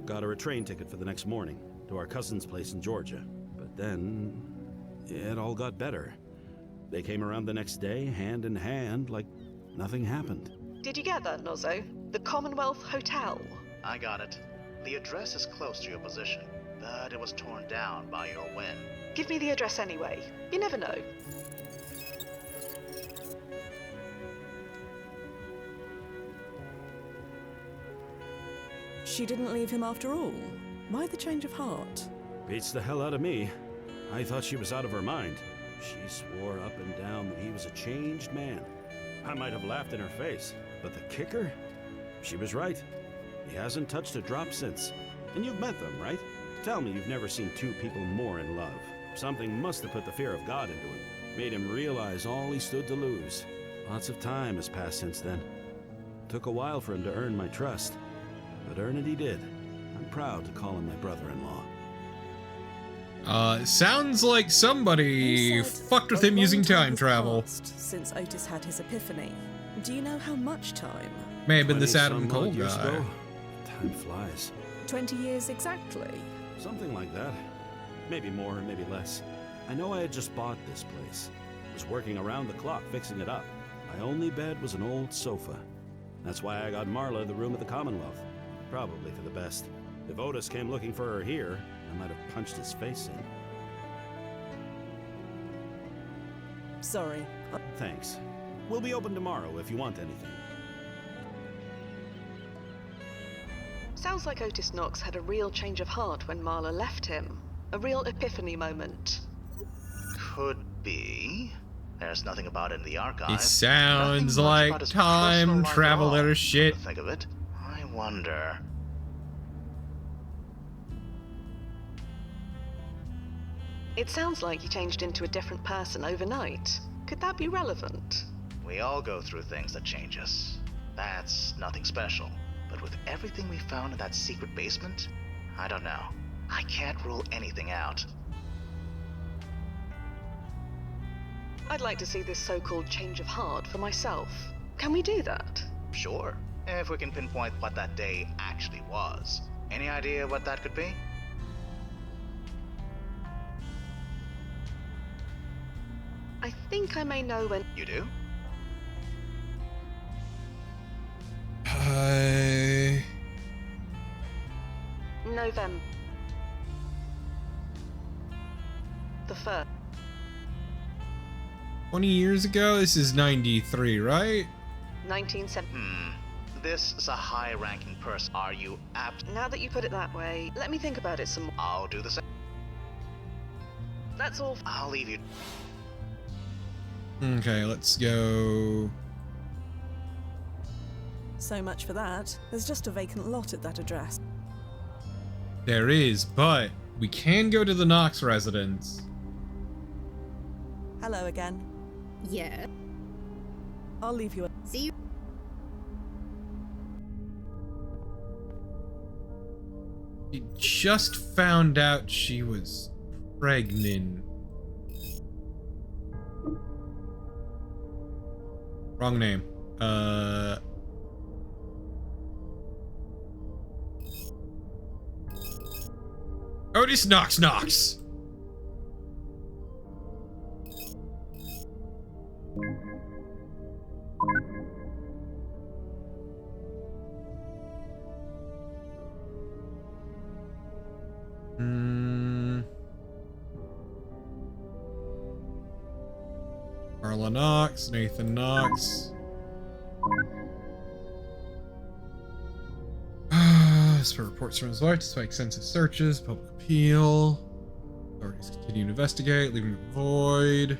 Got her a train ticket for the next morning to our cousin's place in Georgia. But then it all got better. They came around the next day, hand in hand, like nothing happened. Did you get that, Nozzo? The Commonwealth Hotel? I got it. The address is close to your position, but it was torn down by your win. Give me the address anyway. You never know. She didn't leave him after all. Why the change of heart? Beats the hell out of me. I thought she was out of her mind. She swore up and down that he was a changed man. I might have laughed in her face, but the kicker? She was right. He hasn't touched a drop since. And you've met them, right? Tell me you've never seen two people more in love. Something must have put the fear of God into him. Made him realize all he stood to lose. Lots of time has passed since then. Took a while for him to earn my trust. But earn it he did. I'm proud to call him my brother-in-law. Sounds like somebody You said fucked with a him using long time time has travel. passed since Otis had his epiphany. Do you know how much time? May have been this 20 Adam some Cole odd years guy. ago. Time flies. 20 years exactly. Something like that. Maybe more, maybe less. I know I had just bought this place. Was working around the clock fixing it up. My only bed was an old sofa. That's why I got Marla the room at the Commonwealth. Probably for the best. If Otis came looking for her here, I might have punched his face in. Sorry. Thanks. We'll be open tomorrow if you want anything. Sounds like Otis Knox had a real change of heart when Marla left him. A real epiphany moment. Could be. There's nothing about it in the archive. It sounds Nothing much like about his personal time life at all, traveler come shit. to think of it. I wonder. It sounds like he changed into a different person overnight. Could that be relevant? We all go through things that change us. That's nothing special. But with everything we found in that secret basement, I don't know. I can't rule anything out. I'd like to see this so-called change of heart for myself. Can we do that? Sure, if we can pinpoint what that day actually was. Any idea what that could be? I think I may know when. You do? November. The 1st. 20 years ago? This is 93, right? 1970. This is a high-ranking person. Are you apt? Now that you put it that way, let me think about it some more. I'll do the same. That's all. I'll leave you. Okay, let's go. So much for that. There's just a vacant lot at that address. There is, but we can go to the Knox residence. Hello again. Yeah. I'll leave you. See you. She just found out she was pregnant. Wrong name. Otis Knox. Marla Knox, Nathan Knox. As for reports from his wife, despite extensive searches, public appeal. Authorities continue to investigate, leaving it void.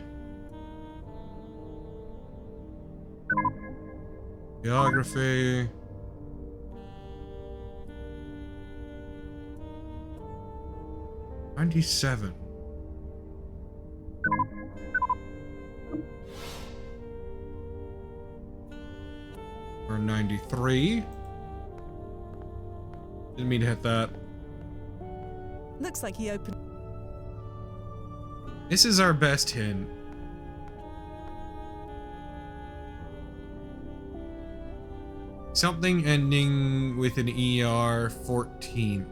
Geography. '97. Or 93. Didn't mean to hit that. Looks like he opened. This is our best hint. Something ending with an ER 14th.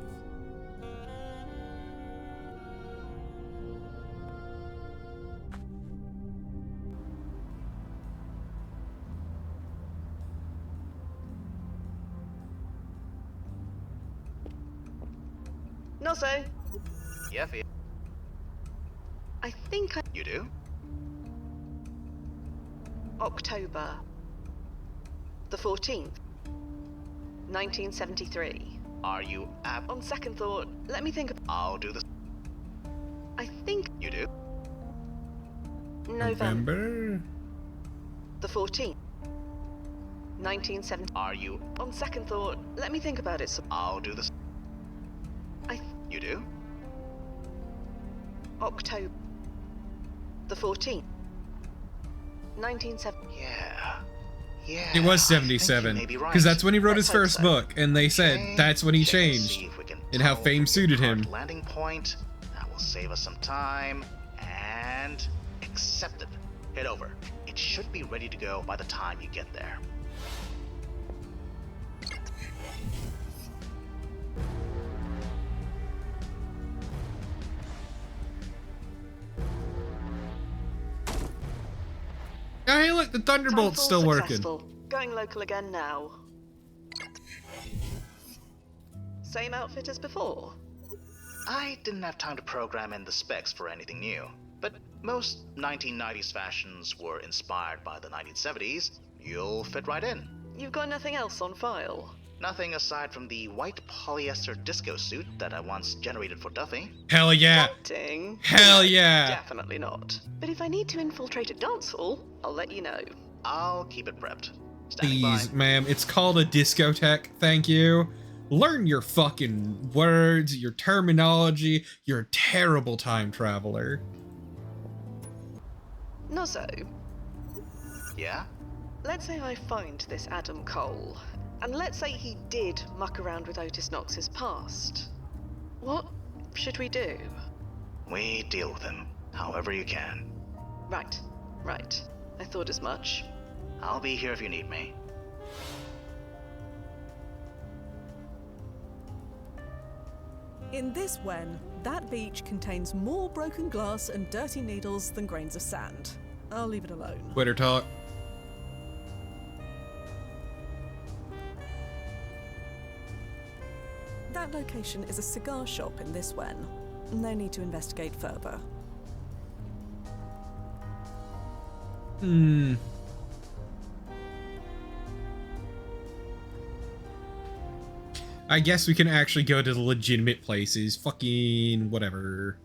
No, so. Yeah, Fia. I think I. You do? October. The 14th. 1973. Are you apt? On second thought, let me think. I'll do this. I think You do? November. The 14th. 1970. Are you? On second thought, let me think about it some. I'll do this. You do? October. The 14th. 1970. Yeah. It was 77, because that's when he wrote his first book, and they said that's when he changed, and how fame suited him. Landing point. That will save us some time. And accepted. Head over. It should be ready to go by the time you get there. Hey, look, the Thunderbolt's still working. Going local again now. Same outfit as before? I didn't have time to program in the specs for anything new, but most 1990s fashions were inspired by the 1970s. You'll fit right in. You've got nothing else on file? Nothing aside from the white polyester disco suit that I once generated for Duffy. Hell yeah. Tempting? Hell yeah. Definitely not. But if I need to infiltrate a dance hall, I'll let you know. I'll keep it prepped. Standing by. Please, ma'am, it's called a discotheque. Thank you. Learn your fucking words, your terminology. You're a terrible time traveler. Nozzo, Yeah? let's say I find this Adam Cole, and let's say he did muck around with Otis Knox's past. What should we do? We deal with him, however you can. Right. I thought as much. I'll be here if you need me. In this Wen, that beach contains more broken glass and dirty needles than grains of sand. I'll leave it alone. Twitter talk. That location is a cigar shop in this Wen. No need to investigate further. I guess we can actually go to the legitimate places. Fucking whatever.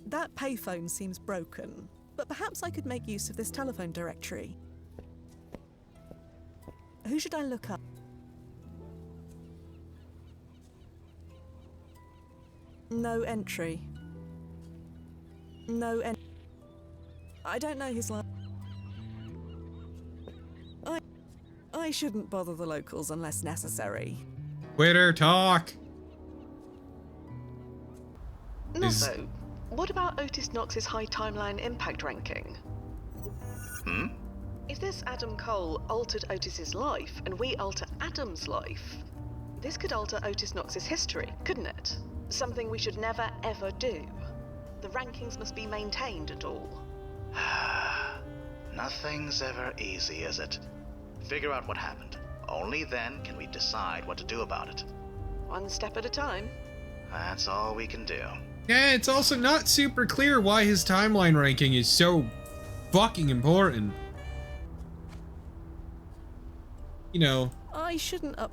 That payphone seems broken, but perhaps I could make use of this telephone directory. Who should I look up? No entry. I don't know his last. I shouldn't bother the locals unless necessary. Twitter talk. Nozzo, what about Otis Knox's high timeline impact ranking? If this Adam Cole altered Otis's life, and we alter Adam's life, this could alter Otis Knox's history, couldn't it? Something we should never ever do. The rankings must be maintained and all. Nothing's ever easy, is it? Figure out what happened. Only then can we decide what to do about it. One step at a time. That's all we can do. Yeah, it's also not super clear why his timeline ranking is so fucking important. You know, I shouldn't up.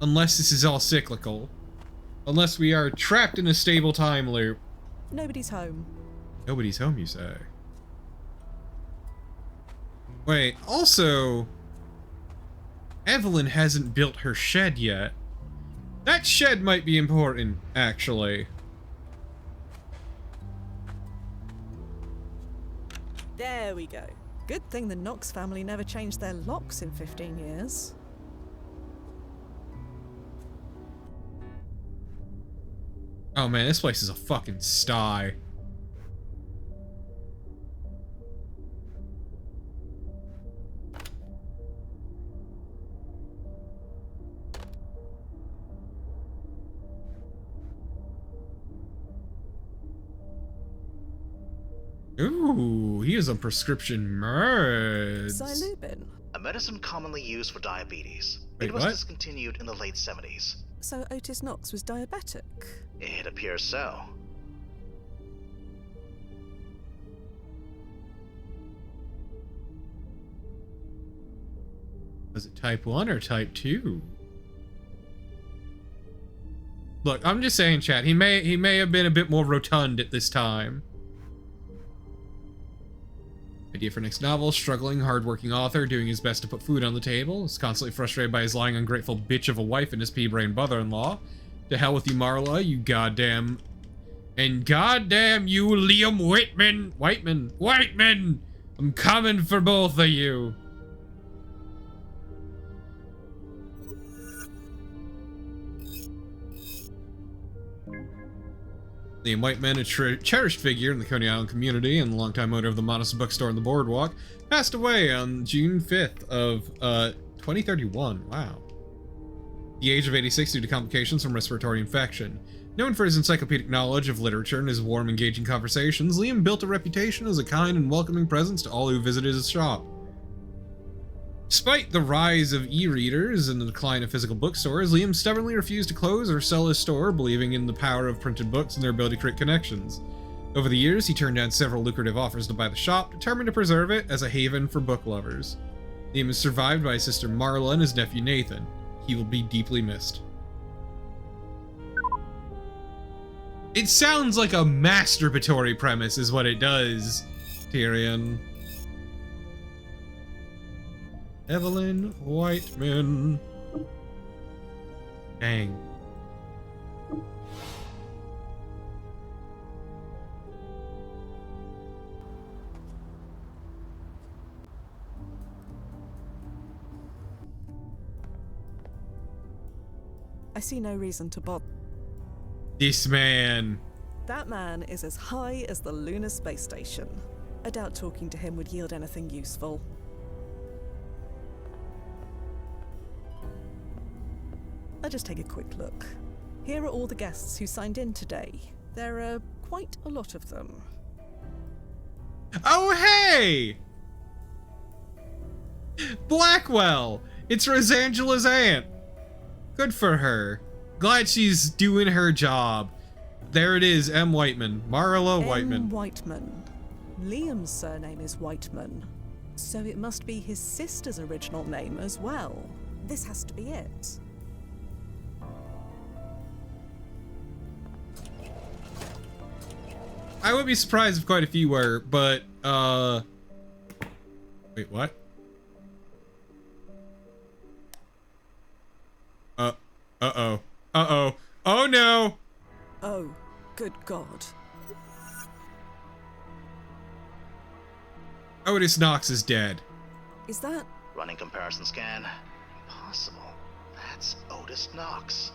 unless this is all cyclical. Unless we are trapped in a stable time loop. Nobody's home. Nobody's home, you say? Wait, also, Evelyn hasn't built her shed yet. That shed might be important, actually. There we go. Good thing the Knox family never changed their locks in 15 years. Oh man, this place is a fucking sty. Ooh, he is on prescription meds. Xylubin. A medicine commonly used for diabetes. Wait, it was what? discontinued in the late 70s. So Otis Knox was diabetic. It appears so. Was it type 1 or type 2? Look, I'm just saying, chat, he may have been a bit more rotund at this time. Idea for next novel: struggling, hardworking author doing his best to put food on the table, is constantly frustrated by his lying ungrateful bitch of a wife and his pea-brain brother-in-law. To hell with you, Marla, you goddamn... And goddamn you, Liam Whiteman! I'm coming for both of you! Liam Whiteman, a cherished figure in the Coney Island community and longtime owner of the modest bookstore on the boardwalk, passed away on June 5th of 2031. Wow. The age of 86 due to complications from respiratory infection. Known for his encyclopedic knowledge of literature and his warm, engaging conversations, Liam built a reputation as a kind and welcoming presence to all who visited his shop. Despite the rise of e-readers and the decline of physical bookstores, Liam stubbornly refused to close or sell his store, believing in the power of printed books and their ability to create connections. Over the years, he turned down several lucrative offers to buy the shop, determined to preserve it as a haven for book lovers. Liam is survived by his sister Marla and his nephew Nathan. He will be deeply missed. It sounds like a masturbatory premise is what it does, Tyrion. Evelyn Whiteman. Dang. I see no reason to bother. This man. That man is as high as the lunar space station. I doubt talking to him would yield anything useful. I'll just take a quick look. Here are all the guests who signed in today. There are quite a lot of them. Oh, hey! Blackwell! It's Rosangela's aunt. Good for her. Glad she's doing her job. There it is, M. Whiteman. Marla Whiteman. M. Whiteman. Liam's surname is Whiteman. So it must be his sister's original name as well. This has to be it. I would be surprised if quite a few were, but, wait, what? Uh-oh. Uh-oh. Oh, no! Oh, good God. Otis Knox is dead. Is that... Running comparison scan. Impossible. That's Otis Knox.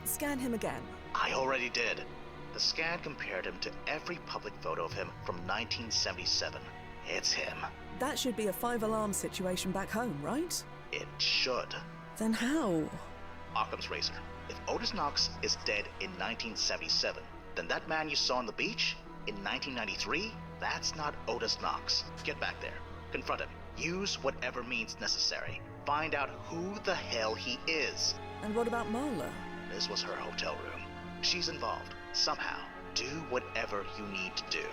Scan him again. I already did. The scan compared him to every public photo of him from 1977. It's him. That should be a 5-alarm situation back home, right? It should. Then how? Occam's razor. If Otis Knox is dead in 1977, then that man you saw on the beach in 1993, that's not Otis Knox. Get back there. Confront him. Use whatever means necessary. Find out who the hell he is. And what about Marla? This was her hotel room. She's involved. Somehow. Do whatever you need to do.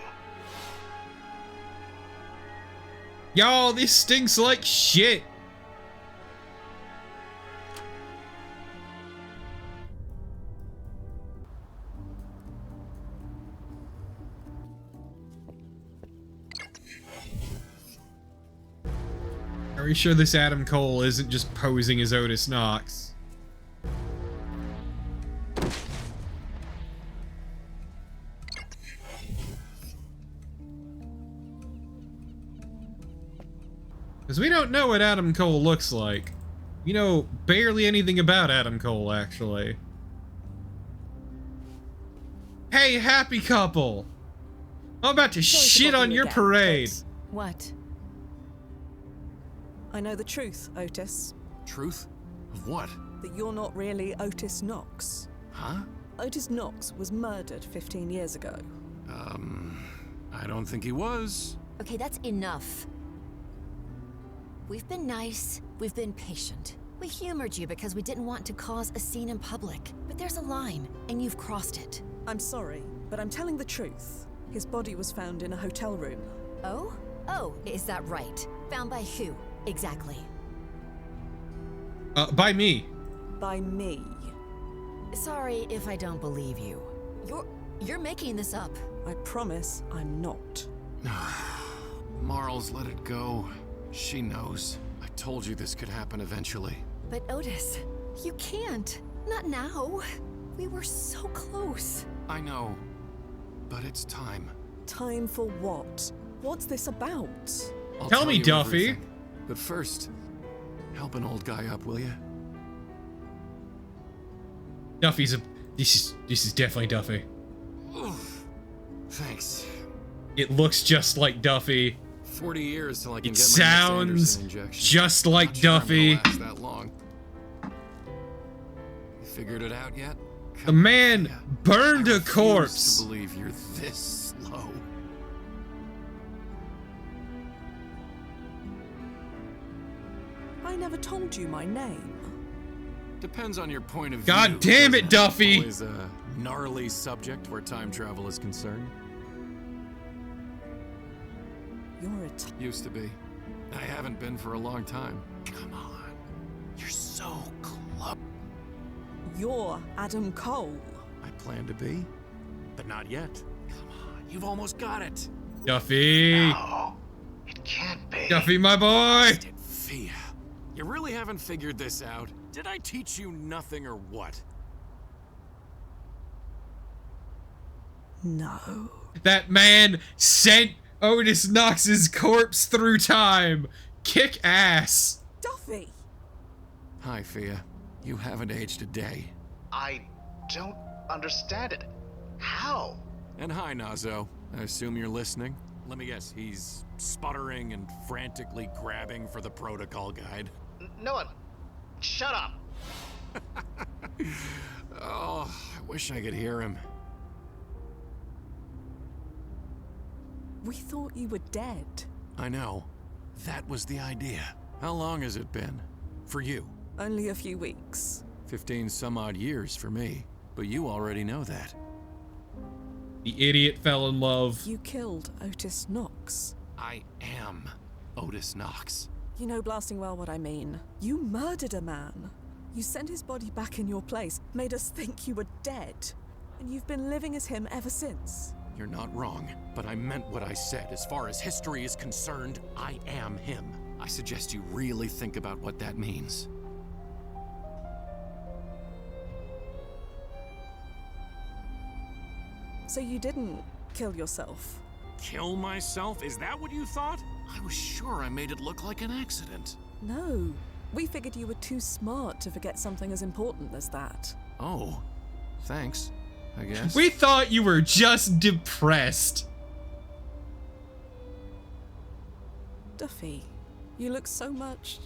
Y'all, this stinks like shit. Are we sure this Adam Cole isn't just posing as Otis Knox? Because we don't know what Adam Cole looks like. You know barely anything about Adam Cole, actually. Hey, happy couple! I'm about to Sorry to shit bother on you your again, parade. but What? I know the truth, Otis. Truth? Of what? That you're not really Otis Knox. Huh? Otis Knox was murdered 15 years ago. I don't think he was. Okay, that's enough. We've been nice, we've been patient. We humored you because we didn't want to cause a scene in public. But there's a line, and you've crossed it. I'm sorry, but I'm telling the truth. His body was found in a hotel room. Oh? Oh, is that right? Found by who? Exactly. By me. By me. Sorry if I don't believe you. You're making this up. I promise I'm not. Marl's let it go. She knows. I told you this could happen eventually. But Otis, you can't. Not now. We were so close. I know. But it's time. Time for what? What's this about? I'll Tell me, you Duffy. everything. But first, help an old guy up, will you? Duffy's a... This is definitely Duffy. Thanks. It looks just like Duffy. 40 years till I can It get my next sounds Anderson injection. just like Not sure I'm gonna Duffy. last that long. You figured it out yet? The man Yeah. burned I a refuse corpse. to believe you're this slow. I never told you my name? Depends on your point of view. God damn it, Duffy! Always a gnarly subject where time travel is concerned. You're Used to be. I haven't been for a long time. Come on. You're so close. You're Adam Cole. I plan to be, but not yet. Come on, you've almost got it. Duffy! No, it can't be. Duffy, my boy! Fia, you really haven't figured this out? Did I teach you nothing or what? No. That man sent Otis Knox's corpse through time. Kick ass. Duffy! Hi, Fia. You haven't aged a day. I don't understand it. How? And hi, Nazo. I assume you're listening? Let me guess, he's sputtering and frantically grabbing for the protocol guide. No one. Shut up. Oh, I wish I could hear him. We thought you were dead. I know. That was the idea. How long has it been? For you? Only a few weeks. 15 some odd years for me. But you already know that. The idiot fell in love. You killed Otis Knox. I am Otis Knox. You know blasting well what I mean. You murdered a man. You sent his body back in your place, made us think you were dead. And you've been living as him ever since. You're not wrong, but I meant what I said. As far as history is concerned, I am him. I suggest you really think about what that means. So you didn't kill yourself? Kill myself? Is that what you thought? I was sure I made it look like an accident. No. We figured you were too smart to forget something as important as that. Oh, thanks, I guess. We thought you were just depressed. Duffy, you look so much...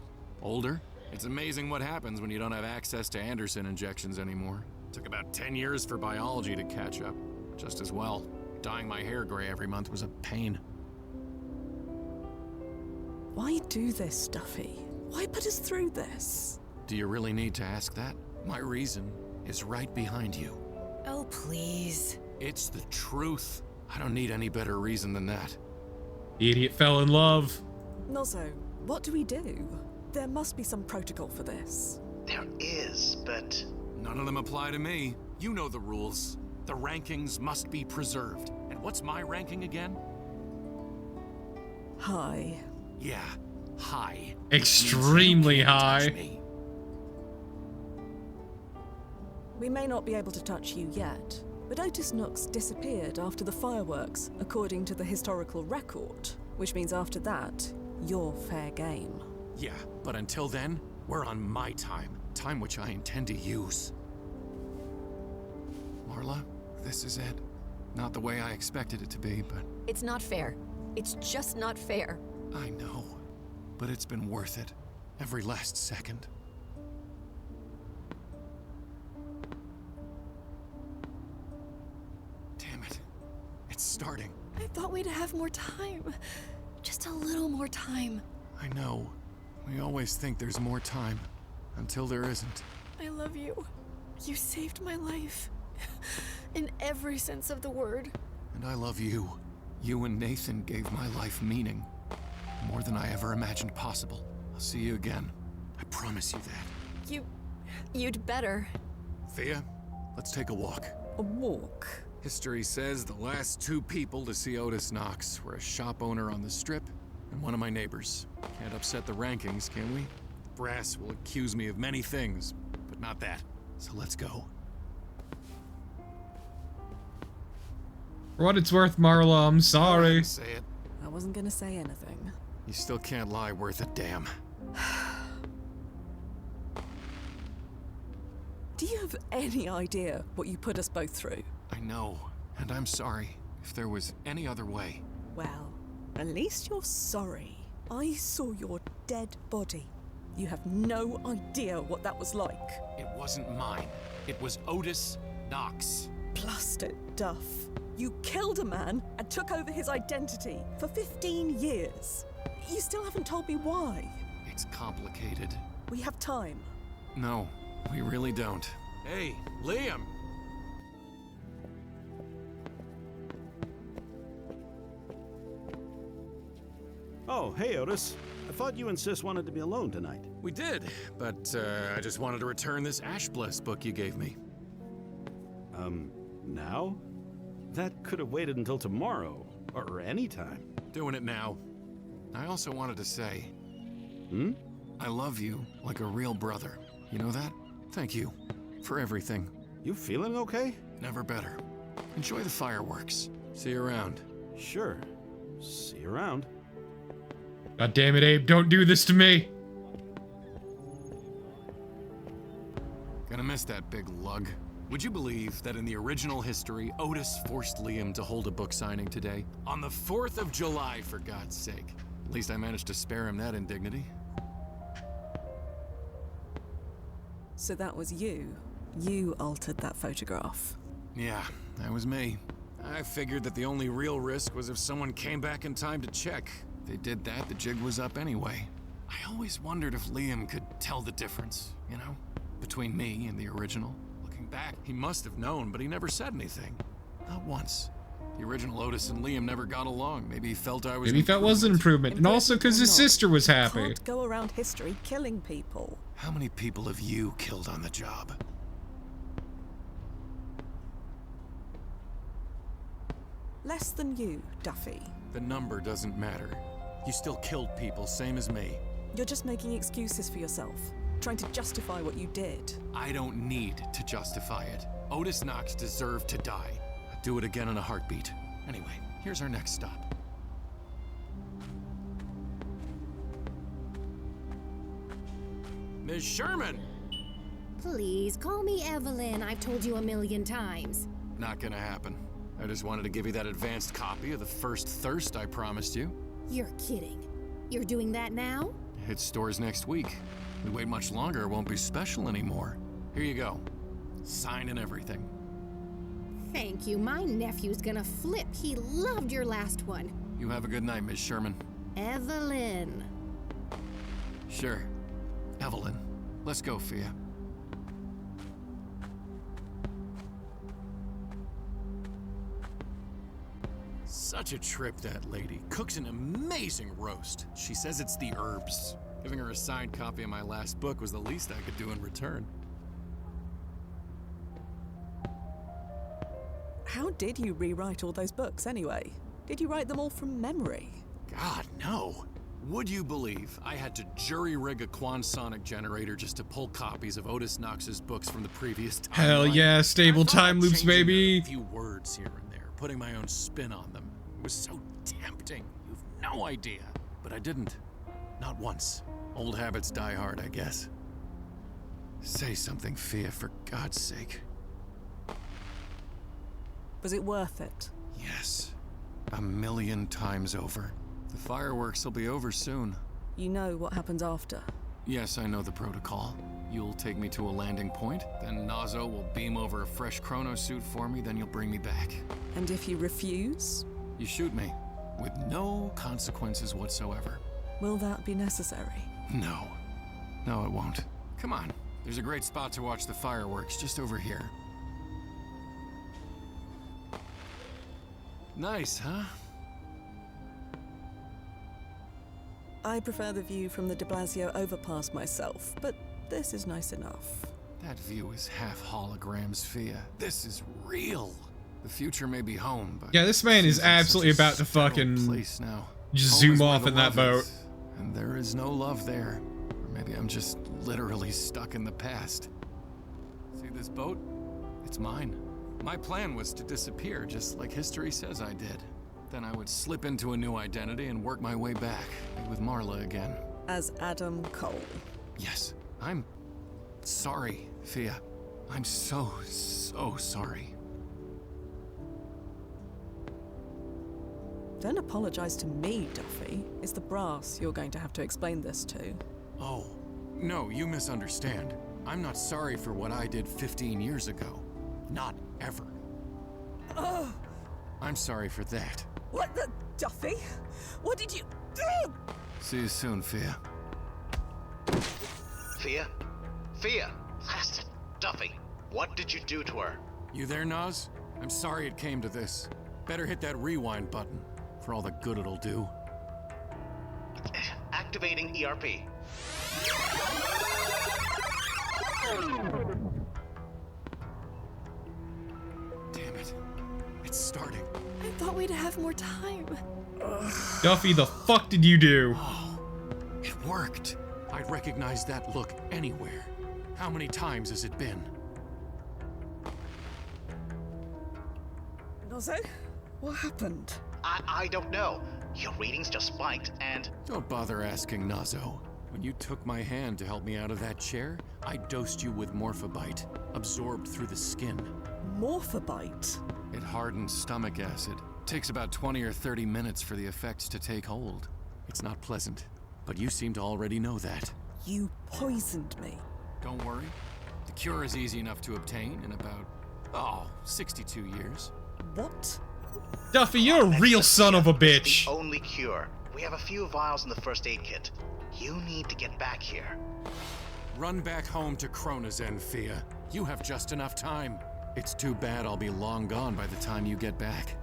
Older? It's amazing what happens when you don't have access to Anderson injections anymore. Took about 10 years for biology to catch up. Just as well. Dyeing my hair gray every month was a pain. Why do this, Duffy? Why put us through this? Do you really need to ask that? My reason is right behind you. Oh, please. It's the truth. I don't need any better reason than that. The idiot fell in love. Nozzo, what do we do? There must be some protocol for this. There is, but... None of them apply to me. You know the rules. The rankings must be preserved. And what's my ranking again? Hi. Yeah, high. Extremely You can't high. touch me. We may not be able to touch you yet, but Otis Knox disappeared after the fireworks, according to the historical record, which means after that, you're fair game. Yeah, but until then, we're on my time. Time which I intend to use. Marla, this is it. Not the way I expected it to be, but... It's not fair. It's just not fair. I know. But it's been worth it. Every last second. Damn it. It's starting. I thought we'd have more time. Just a little more time. I know. We always think there's more time. Until there isn't. I love you. You saved my life. In every sense of the word. And I love you. You and Nathan gave my life meaning. More than I ever imagined possible. I'll see you again. I promise you that. You'd better. Thea, let's take a walk. A walk? History says the last two people to see Otis Knox were a shop owner on the Strip and one of my neighbors. Can't upset the rankings, can we? Brass will accuse me of many things, but not that. So let's go. For what it's worth, Marla, I'm sorry. Say it. I wasn't gonna say anything. You still can't lie worth a damn. Do you have any idea what you put us both through? I know, and I'm sorry. If there was any other way. Well, at least you're sorry. I saw your dead body. You have no idea what that was like. It wasn't mine. It was Otis Knox. Blast it, Duff. You killed a man and took over his identity for 15 years. You still haven't told me why. It It's complicated. We have time. No, we really don't. Hey, Liam! Oh, hey, Otis. I thought you and Sis wanted to be alone tonight. We did, but I just wanted to return this Ash Bless book you gave me. Now? That could have waited until tomorrow, or any time. Doing it now. I also wanted to say... I love you like a real brother. You know that? Thank you for everything. You feeling okay? Never better. Enjoy the fireworks. See you around. Sure. See you around. God damn it, Abe, don't do this to me. Gonna miss that big lug. Would you believe that in the original history, Otis forced Liam to hold a book signing today? On the 4th of July, for God's sake. At least I managed to spare him that indignity. So that was you. You altered that photograph. Yeah, that was me. I figured that the only real risk was if someone came back in time to check. If they did that, the jig was up anyway. I always wondered if Liam could tell the difference, you know, between me and the original. Looking back, he must have known, but he never said anything. Not once. The original Otis and Liam never got along. Maybe he felt I was. Maybe he felt was an improvement, and also because his sister was happy. Can't go around history killing people. How many people have you killed on the job? Less than you, Duffy. The number doesn't matter. You still killed people, same as me. You're just making excuses for yourself, trying to justify what you did. I don't need to justify it. Otis Knox deserved to die. I'd do it again in a heartbeat. Anyway, here's our next stop. Ms. Sherman! Please, call me Evelyn. I've told you a million times. Not gonna happen. I just wanted to give you that advanced copy of the first Thirst I promised you. You're kidding. You're doing that now? It hits stores next week. We wait much longer, it won't be special anymore. Here you go. Sign and everything. Thank you. My nephew's gonna flip. He loved your last one. You have a good night, Ms. Sherman. Evelyn. Sure. Evelyn. Let's go, Fia. Such a trip, that lady. Cooks an amazing roast. She says it's the herbs. Giving her a signed copy of my last book was the least I could do in return. How did you rewrite all those books anyway? Did you write them all from memory? God, no. Would you believe I had to jury-rig a quantonic generator just to pull copies of Otis Knox's books from the previous timeline? Hell yeah, stable time loops, baby. A few words here and there, putting my own spin on them. It was so tempting. You've no idea. But I didn't. Not once. Old habits die hard, I guess. Say something, Fia, for God's sake. Was it worth it? Yes. 1,000,000 times over. The fireworks will be over soon. You know what happens after? Yes, I know the protocol. You'll take me to a landing point, then Nazo will beam over a fresh chrono suit for me, then you'll bring me back. And if you refuse? You shoot me, with no consequences whatsoever. Will that be necessary? No. No, it won't. Come on. There's a great spot to watch the fireworks just over here. Nice, huh? I prefer the view from the de Blasio overpass myself, but this is nice enough. That view is half holograms, Fia. This is real. The future may be home, but... Yeah, this man is absolutely about to fucking place now. just zoom off in that boat. And there is no love there. Or maybe I'm just literally stuck in the past. See this boat? It's mine. My plan was to disappear, just like history says I did. Then I would slip into a new identity and work my way back, be with Marla again. As Adam Cole. Yes, I'm sorry, Fia. I'm so sorry. Don't apologize to me, Duffy. It's the brass you're going to have to explain this to. Oh, no, you misunderstand. I'm not sorry for what I did 15 years ago. Not ever. Oh! I'm sorry for that. What the... Duffy? What did you do? See you soon, Fia. Fia? Fia! Blasted. Duffy, what did you do to her? You there, Nas? I'm sorry it came to this. Better hit that rewind button, for all the good it'll do. Activating ERP. Damn it. It's starting. I thought we'd have more time. Duffy, the fuck did you do? Oh, it worked. I'd recognize that look anywhere. How many times has it been? Nozzo, what happened? I don't know. Your readings just spiked, and... Don't bother asking, Nazo. When you took my hand to help me out of that chair, I dosed you with Morphobite, absorbed through the skin. Morphobite? It hardens stomach acid. Takes about 20 or 30 minutes for the effects to take hold. It's not pleasant, but you seem to already know that. You poisoned me. Don't worry. The cure is easy enough to obtain in about, 62 years. What? Duffy, you're a real son of a bitch. The only cure. We have a few vials in the first aid kit. You need to get back here. Run back home to Kronazen, Fia. You have just enough time. It's too bad I'll be long gone by the time you get back.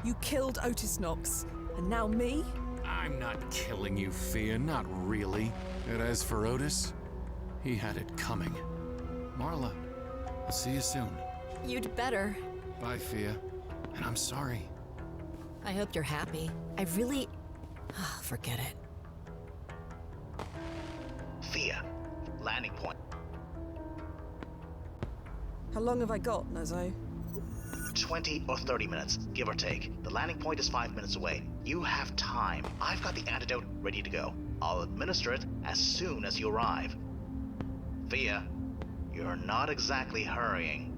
You killed Otis Knox, and now me? I'm not killing you, Fia, not really. And as for Otis, he had it coming. Marla, I'll see you soon. You'd better. Bye, Fia. And I'm sorry. I hope you're happy. I really... forget it. Fia, landing point. How long have I got, Nozzo? 20 or 30 minutes, give or take. The landing point is 5 minutes away. You have time. I've got the antidote ready to go. I'll administer it as soon as you arrive. Fia, you're not exactly hurrying.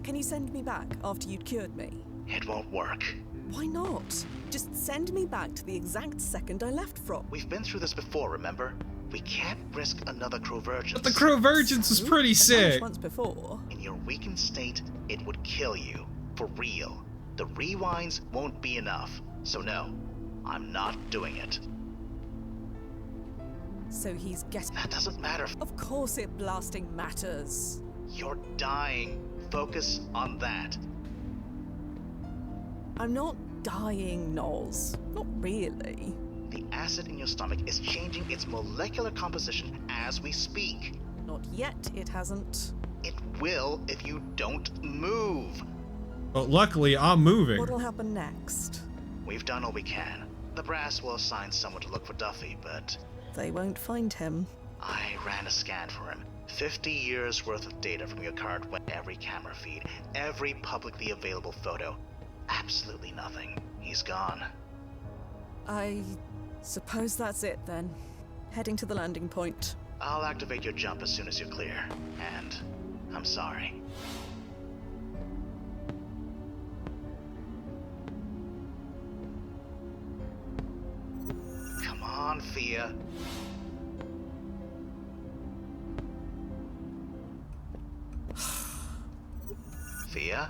Can you send me back after you'd cured me? It won't work. Why not? Just send me back to the exact second I left from. We've been through this before, remember? We can't risk another Crovergence. But the Crovergence was pretty sick. Once before. In your weakened state, it would kill you. For real. The rewinds won't be enough. So no, I'm not doing it. So he's getting... That doesn't matter. Of course it blasting matters. You're dying. Focus on that. I'm not dying, Noz. Not really. The acid in your stomach is changing its molecular composition as we speak. Not yet, it hasn't. It will if you don't move. But luckily, I'm moving. What'll happen next? We've done all we can. The brass will assign someone to look for Duffy, but... They won't find him. I ran a scan for him. 50 years worth of data from your card went every camera feed, every publicly available photo. Absolutely nothing. He's gone. I suppose that's it then. Heading to the landing point. I'll activate your jump as soon as you're clear. And I'm sorry. Come on, Fia. Fia?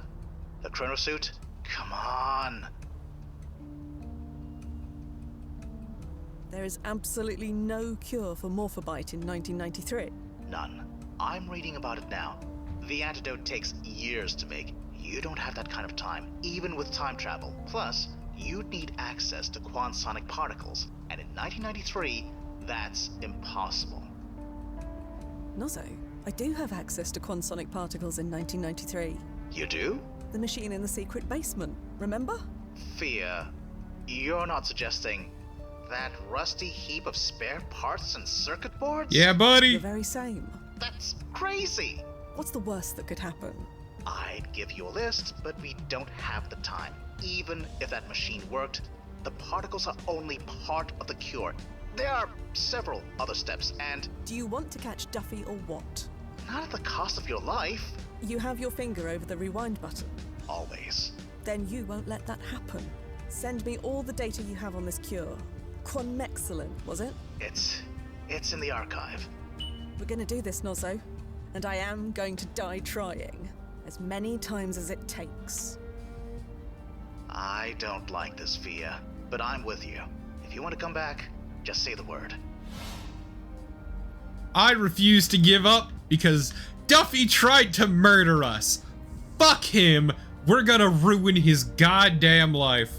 The chronosuit? Come on. There is absolutely no cure for Morphobite in 1993. None. I'm reading about it now. The antidote takes years to make. You don't have that kind of time, even with time travel. Plus, you'd need access to quantonic particles, and in 1993, that's impossible. Nozzo, I do have access to quantonic particles in 1993. You do? The machine in the secret basement, remember? Fia, you're not suggesting that rusty heap of spare parts and circuit boards? Yeah, buddy. The very same. That's crazy! What's the worst that could happen? I'd give you a list, but we don't have the time. Even if that machine worked, the particles are only part of the cure. There are several other steps, and... Do you want to catch Duffy or what? Not at the cost of your life. You have your finger over the rewind button. Always. Then you won't let that happen. Send me all the data you have on this cure. Quanmexilin, was it? It's in the archive. We're gonna do this, Nozzo. And I am going to die trying. As many times as it takes. I don't like this, Fia, but I'm with you. If you want to come back, just say the word. I refuse to give up because Duffy tried to murder us. Fuck him. We're gonna ruin his goddamn life.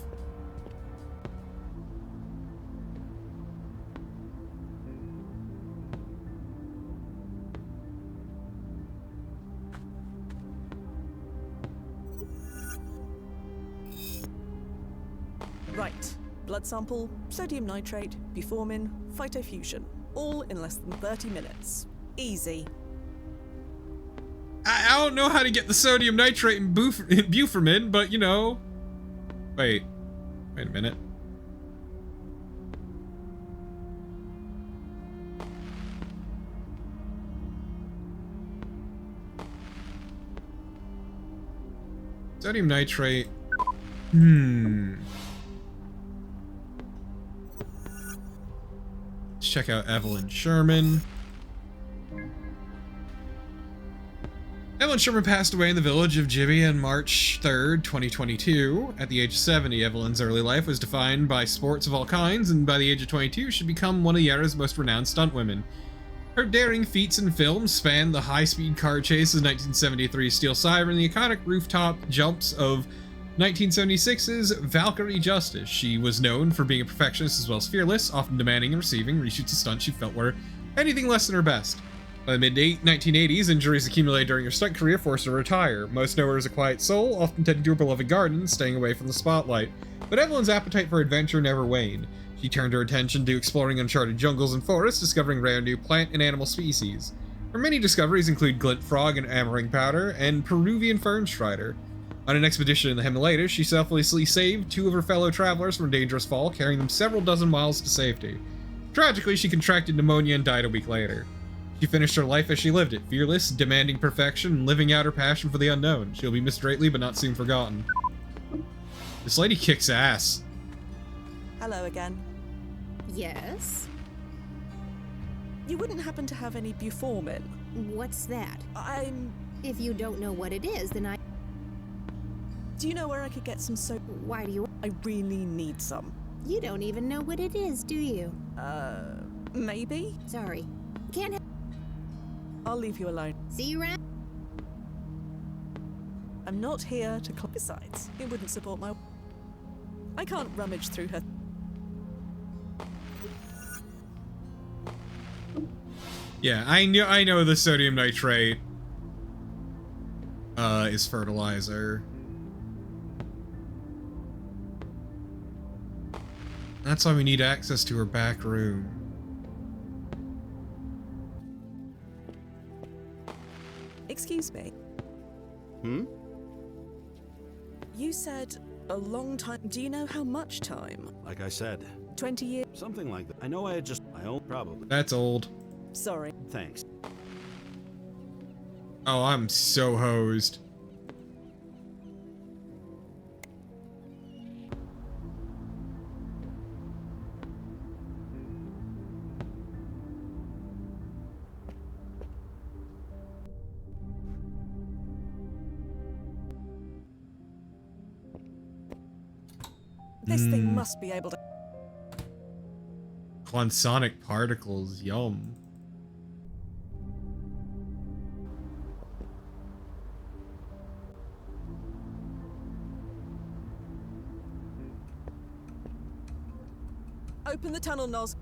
Right. Blood sample, sodium nitrate, buformin, phytofusion. All in less than 30 minutes. Easy. I don't know how to get the sodium nitrate and buformin, but you know. Wait a minute. Sodium nitrate. Let's check out Evelyn Sherman. Evelyn Sherman passed away in the village of Jimmy on March 3rd, 2022. At the age of 70, Evelyn's early life was defined by sports of all kinds, and by the age of 22, she'd become one of the era's most renowned stuntwomen. Her daring feats in film spanned the high-speed car chases of 1973's Steel Siren and the iconic rooftop jumps of 1976's Valkyrie Justice. She was known for being a perfectionist as well as fearless, often demanding and receiving reshoots of stunts she felt were anything less than her best. By the mid-1980s, injuries accumulated during her stunt career forced her to retire. Most know her as a quiet soul, often tending to her beloved garden, staying away from the spotlight. But Evelyn's appetite for adventure never waned. She turned her attention to exploring uncharted jungles and forests, discovering rare new plant and animal species. Her many discoveries include glint frog and amaranth powder, and Peruvian fern strider. On an expedition in the Himalayas, she selflessly saved 2 of her fellow travelers from a dangerous fall, carrying them several dozen miles to safety. Tragically, she contracted pneumonia and died a week later. She finished her life as she lived it, fearless, demanding perfection, and living out her passion for the unknown. She'll be missed greatly, but not soon forgotten. This lady kicks ass. Hello again. Yes? You wouldn't happen to have any buformin? What's that? I'm... If you don't know what it is, then Do you know where I could get some soap? why do you... I really need some. You don't even know what it is, do you? Maybe? Sorry. Can't help. I'll leave you alone. See you around. I'm not here to... Besides, it wouldn't support my... I can't rummage through her... Yeah, I know the sodium nitrate is fertilizer. That's why we need access to her back room. Excuse me. You said a long time. Do you know how much time? Like I said, 20 years? something like that. I know I had just my own, probably. That's old. Sorry. Thanks. Oh, I'm so hosed. This thing must be able to... Clonsonic particles, yum. Open the tunnel, Noz.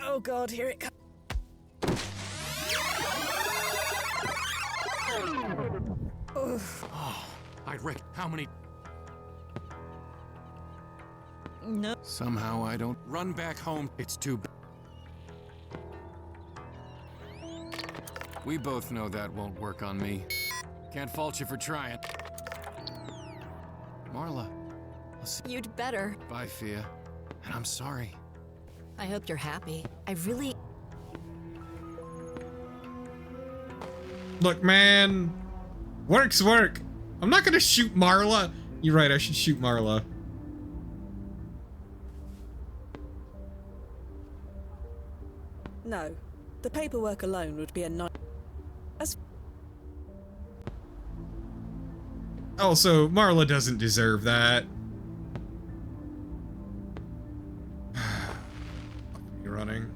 Oh god, here it comes. I'd wreck how many... No. Somehow I don't run back home. It's too... We both know that won't work on me. Can't fault you for trying. Marla, I'll see... You'd better. Bye, Fia. And I'm sorry. I hope you're happy. I really... Look, man. Work's work. I'm not gonna shoot Marla. You're right, I should shoot Marla. No. The paperwork alone would be a nice. Also, Marla doesn't deserve that. You're running.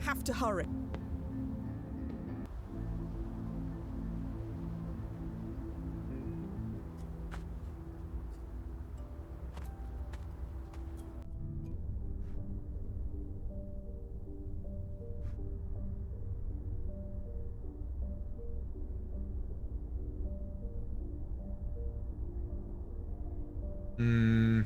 Have to hurry. Hmm.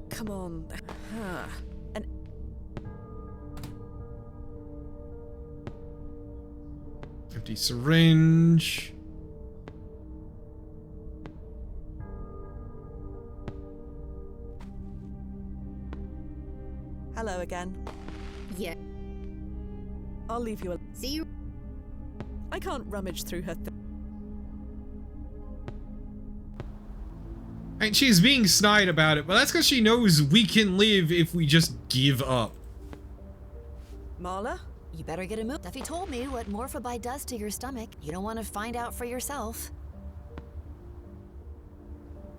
Come on. An Empty syringe. hello again. Yeah. I'll leave you. See you. I can't rummage through her. And she's being snide about it, but that's because she knows we can live if we just give up. Marla? You better get a move. Duffy told me what Morphabite does to your stomach. You don't want to find out for yourself.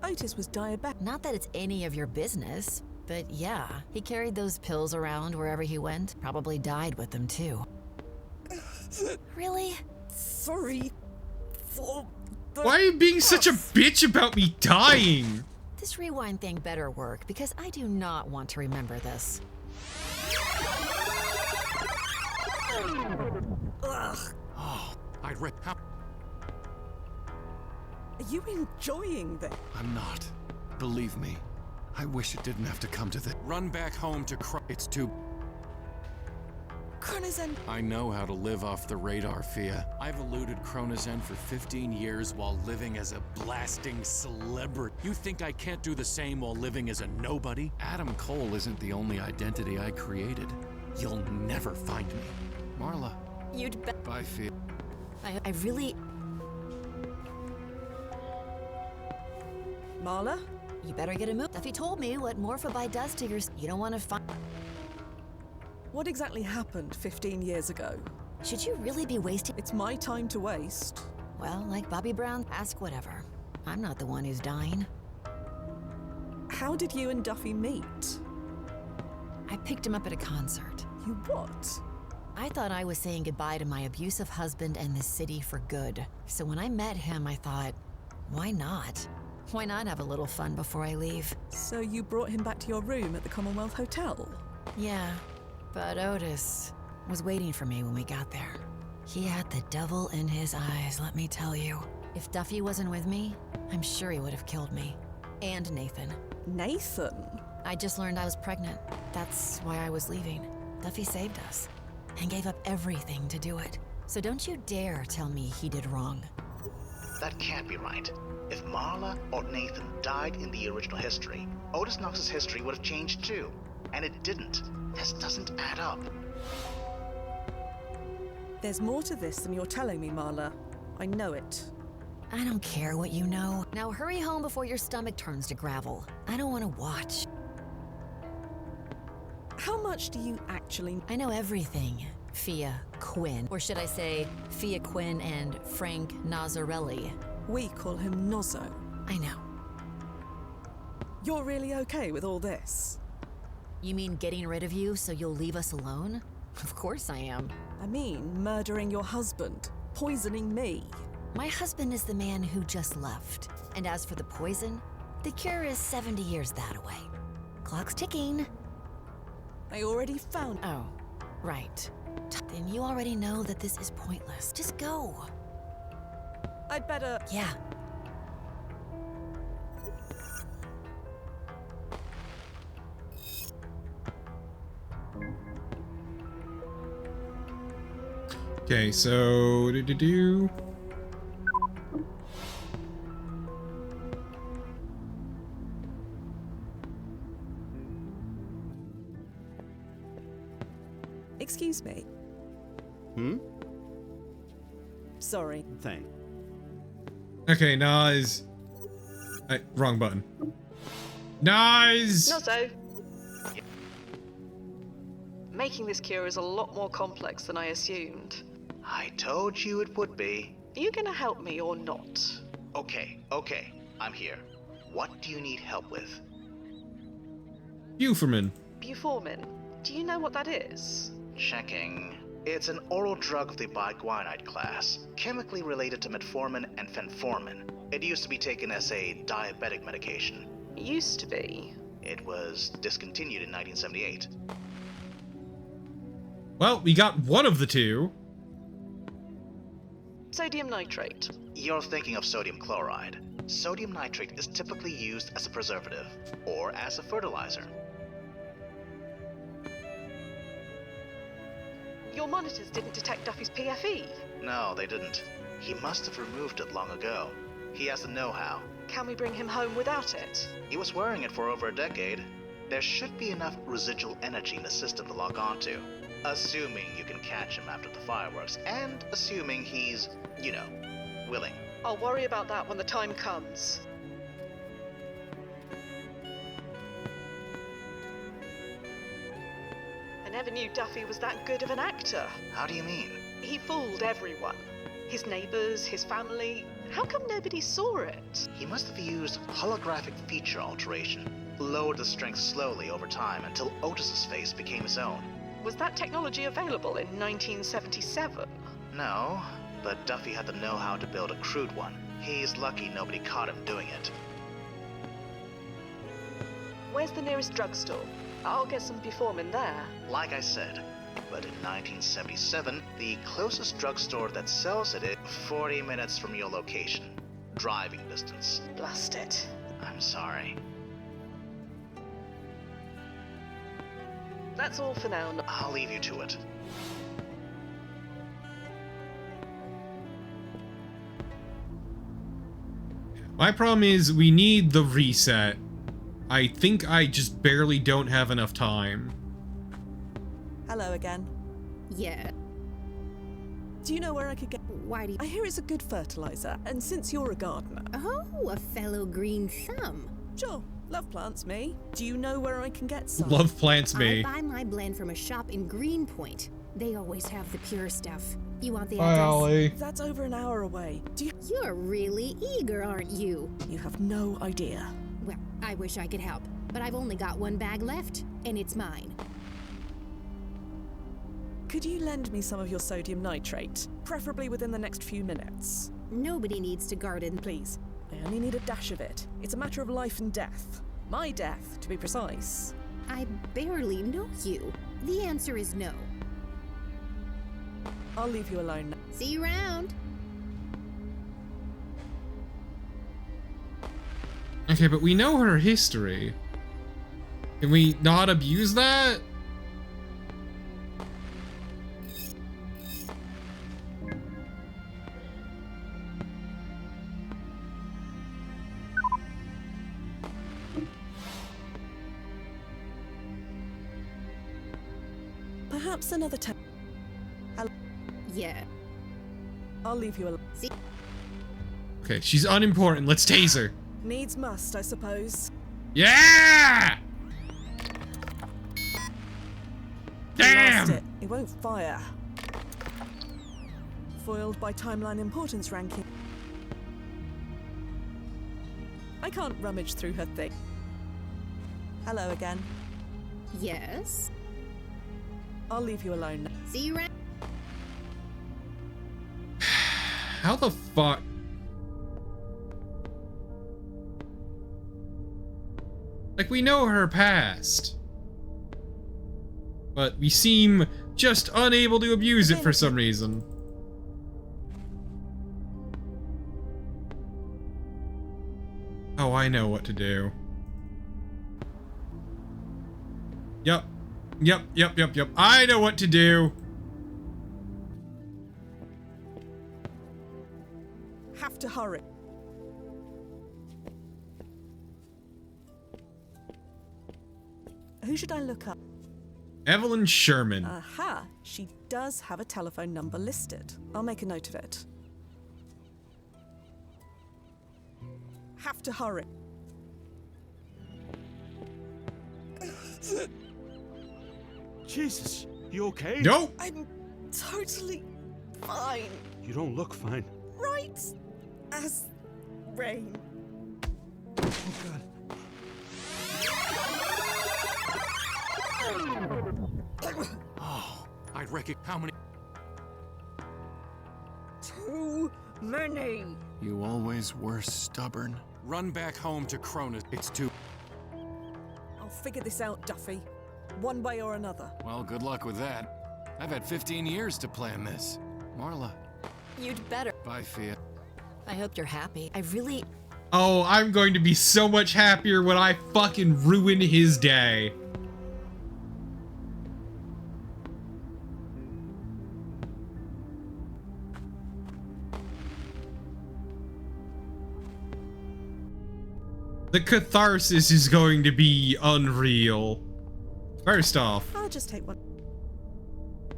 Otis was diabetic. Not that it's any of your business, but yeah, he carried those pills around wherever he went. Probably died with them too. Really? Sorry. For the Why are you being such a bitch about me dying? This rewind thing better work, because I do not want to remember this. Ugh. Oh, I'd rip. Are you enjoying this? I'm not. Believe me. I wish it didn't have to come to this. Run back home to cry. It's too. Chronozen. I know how to live off the radar, Fia. I've eluded Chronozen for 15 years while living as a blasting celebrity. You think I can't do the same while living as a nobody? Adam Cole isn't the only identity I created. You'll never find me. Marla. You'd bet. Bye, Fia. I really. Marla? You better get a move. Duffy told me what Morphabite does to your. You don't want to find. What exactly happened 15 years ago? Should you really be wasting? It's my time to waste. Well, like Bobby Brown, ask whatever. I'm not the one who's dying. How did you and Duffy meet? I picked him up at a concert. You what? I thought I was saying goodbye to my abusive husband and this city for good. So when I met him, I thought, why not? Why not have a little fun before I leave? So you brought him back to your room at the Commonwealth Hotel? Yeah, but Otis was waiting for me when we got there. He had the devil in his eyes, let me tell you. If Duffy wasn't with me, I'm sure he would have killed me. And Nathan. Nathan? I just learned I was pregnant. That's why I was leaving. Duffy saved us and gave up everything to do it. So don't you dare tell me he did wrong. That can't be right. If Marla or Nathan died in the original history, Otis Knox's history would have changed too. And it didn't. This doesn't add up. There's more to this than you're telling me, Marla. I know it. I don't care what you know. Now hurry home before your stomach turns to gravel. I don't want to watch. How much do you actually... I know everything, Fia Quinn. Or should I say, Fia Quinn and Frank Nazarelli. We call him Nozzo. I know. You're really okay with all this? You mean getting rid of you so you'll leave us alone? Of course I am. I mean, murdering your husband, poisoning me. My husband is the man who just left. And as for the poison, the cure is 70 years that away. Clock's ticking. I already found... Oh, right. Then you already know that this is pointless. Just go. I'd better... Yeah. Okay, so do. Excuse me. Sorry. Thanks. Okay, Nas. Wrong button. Nas! Not so. Making this cure is a lot more complex than I assumed. I told you it would be. Are you gonna help me or not? Okay, I'm here. What do you need help with? Buformin. Buformin. Do you know what that is? Checking. It's an oral drug of the biguanide class, chemically related to metformin and fenformin. It used to be taken as a diabetic medication. Used to be. It was discontinued in 1978. Well, we got one of the two. Sodium nitrate. You're thinking of sodium chloride. Sodium nitrate is typically used as a preservative, or as a fertilizer. Your monitors didn't detect Duffy's PFE. No, they didn't. He must have removed it long ago. He has the know-how. Can we bring him home without it? He was wearing it for over a decade. There should be enough residual energy in the system to log on to. Assuming you can catch him after the fireworks, and assuming he's, willing. I'll worry about that when the time comes. I never knew Duffy was that good of an actor. How do you mean? He fooled everyone. His neighbors, his family. How come nobody saw it? He must have used holographic feature alteration, lowered the strength slowly over time until Otis's face became his own. Was that technology available in 1977? No, but Duffy had the know-how to build a crude one. He's lucky nobody caught him doing it. Where's the nearest drugstore? I'll get some Buformin there. Like I said, but in 1977, the closest drugstore that sells it is 40 minutes from your location. Driving distance. Blast it. I'm sorry. That's all for now. I'll leave you to it. My problem is we need the reset. I think I just barely don't have enough time. Hello again. Yeah. Do you know where I could get... Why do you... I hear it's a good fertilizer, and since you're a gardener... Oh, a fellow green thumb. Sure, love plants me. Do you know where I can get some? Love plants me. I buy my blend from a shop in Greenpoint. They always have the pure stuff. You want the Bye, address? Ollie. That's over an hour away. Do you... You're really eager, aren't you? You have no idea. Well, I wish I could help, but I've only got one bag left, and it's mine. Could you lend me some of your sodium nitrate? Preferably within the next few minutes. Nobody needs to garden. Please. I only need a dash of it. It's a matter of life and death. My death, to be precise. I barely know you. The answer is no. I'll leave you alone now. See you around. Okay, but we know her history. Can we not abuse that? Perhaps another time. Yeah. I'll leave you alone. See? Okay, she's unimportant. Let's tase her. Needs must, I suppose. Yeah! I lost Damn! it. It won't fire. Foiled by timeline importance ranking. I can't rummage through her thing. Hello again. Yes. I'll leave you alone now. See you around. How the fuck? Like, we know her past. But we seem just unable to abuse it for some reason. Oh, I know what to do. Yep. Yep. I know what to do. Have to hurry. Who should I look up? Evelyn Sherman. Aha, she does have a telephone number listed. I'll make a note of it. Have to hurry. Jesus, you okay? Nope. I'm totally fine. You don't look fine. Right as rain. Oh, God. Oh, I'd reckon how many. Too many. You always were stubborn. Run back home to Cronus. It's too. I'll figure this out, Duffy. One way or another. Well, good luck with that. I've had 15 years to plan this. Marla. You'd better. Bye, Fia. I hope you're happy. I really. Oh, I'm going to be so much happier when I fucking ruin his day. The catharsis is going to be unreal. First off, I'll just take one.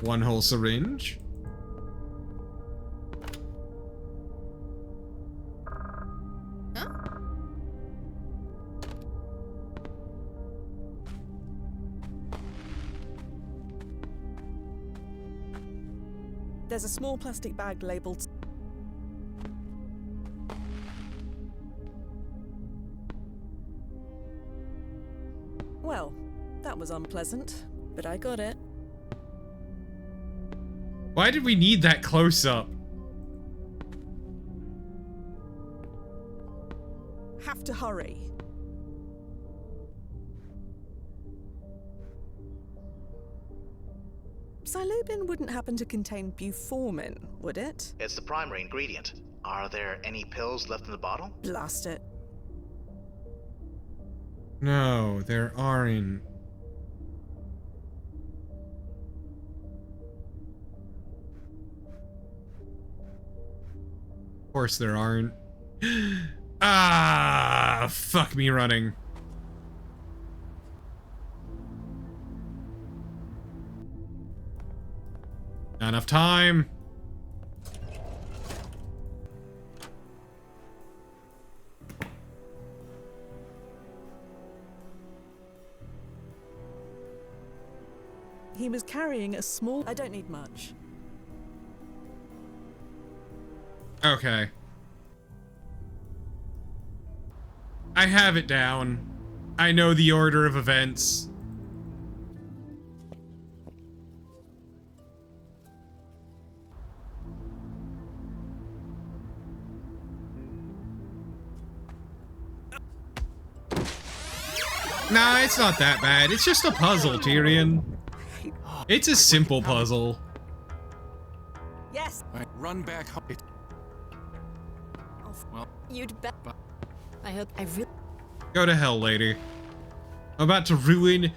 one whole syringe. Huh? There's a small plastic bag labeled. Well, that was unpleasant, but I got it. Why did we need that close-up? Have to hurry. Psilocybin wouldn't happen to contain buformin, would it? It's the primary ingredient. Are there any pills left in the bottle? Blast it. No, there aren't. Of course there aren't. Ah, fuck me running. Not enough time. He was carrying a small. I don't need much. Okay. I have it down. I know the order of events. Nah, it's not that bad. It's just a puzzle, Tyrion. It's a simple puzzle. Yes. All right, run back home. Well, You'd bet. I hope. I really. Go to hell, lady. I'm about to ruin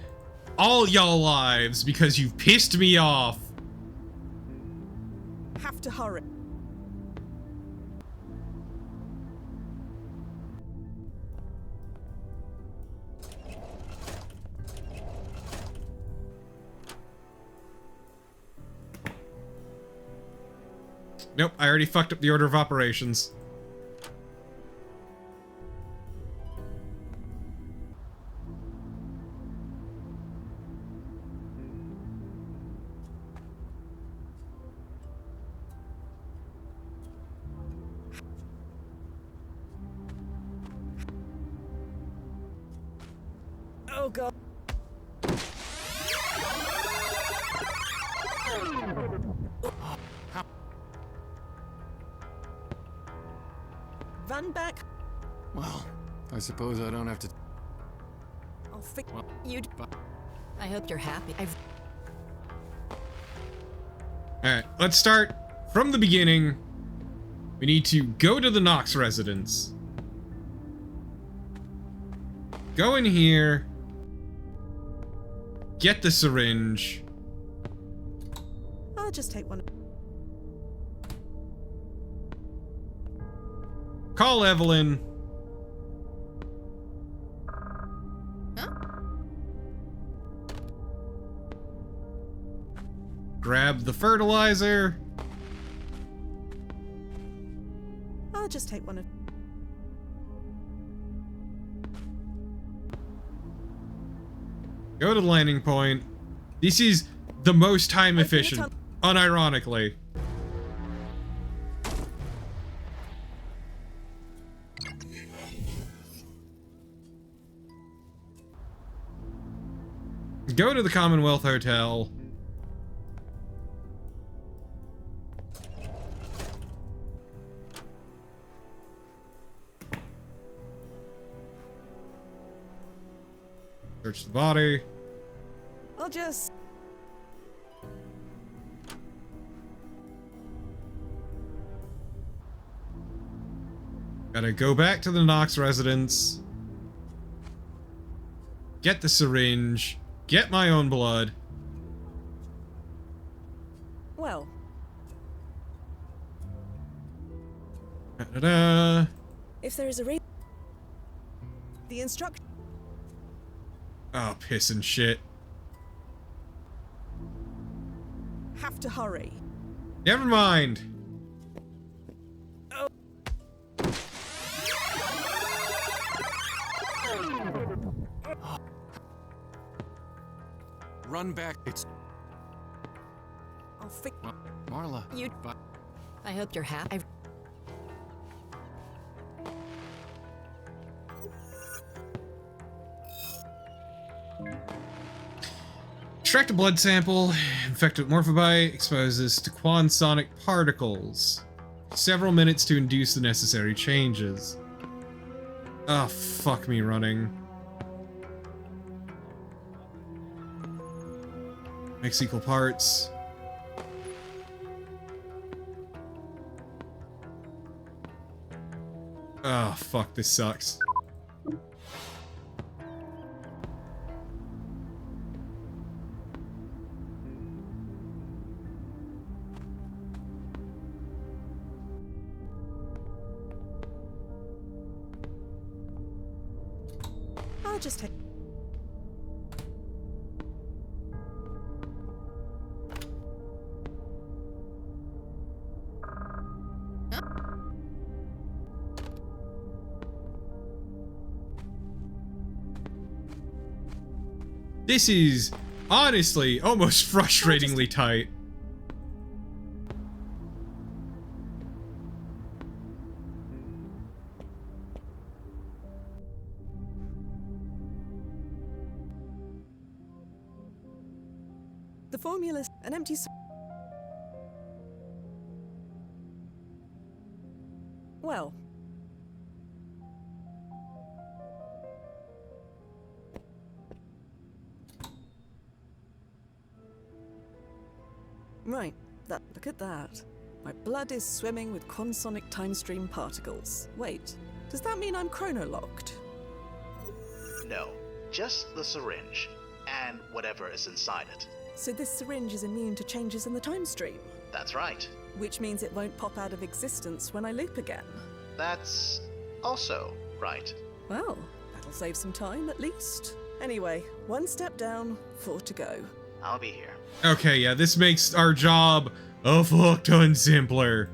all y'all lives because you've pissed me off. Have to hurry. Nope, I already fucked up the order of operations. Oh god. Run back. well, I suppose I don't have to. I'll fix. Well, You'd. I hope you're happy. I. Alright, let's start from the beginning. We need to go to the Knox residence. Go in here. Get the syringe. I'll just take one. Call Evelyn. Huh? Grab the fertilizer. I'll just take one of. Go to the landing point. This is the most time efficient, unironically. Go to the Commonwealth Hotel. Search the body. I'll just. Gotta go back to the Knox residence. Get the syringe. Get my own blood. Well. Da-da-da. If there is a reason. The instruction. Oh, piss and shit. Have to hurry. Never mind. Run back. It's I'll fix. Marla. I hope you're happy. Extract a blood sample. Infected morphobite exposes to quansonic particles. Several minutes to induce the necessary changes. Oh, fuck me running. Mix equal parts. Oh, fuck, this sucks. I'll just take. This is, honestly, almost frustratingly tight. The formula, an empty. Well. Right, look at that. My blood is swimming with quansonic time stream particles. Wait, does that mean I'm chronolocked? No, just the syringe, and whatever is inside it. So this syringe is immune to changes in the time stream? That's right. Which means it won't pop out of existence when I loop again. That's also right. Well, that'll save some time at least. Anyway, one step down, 4 to go. I'll be here. Okay, yeah, this makes our job a fuck ton simpler.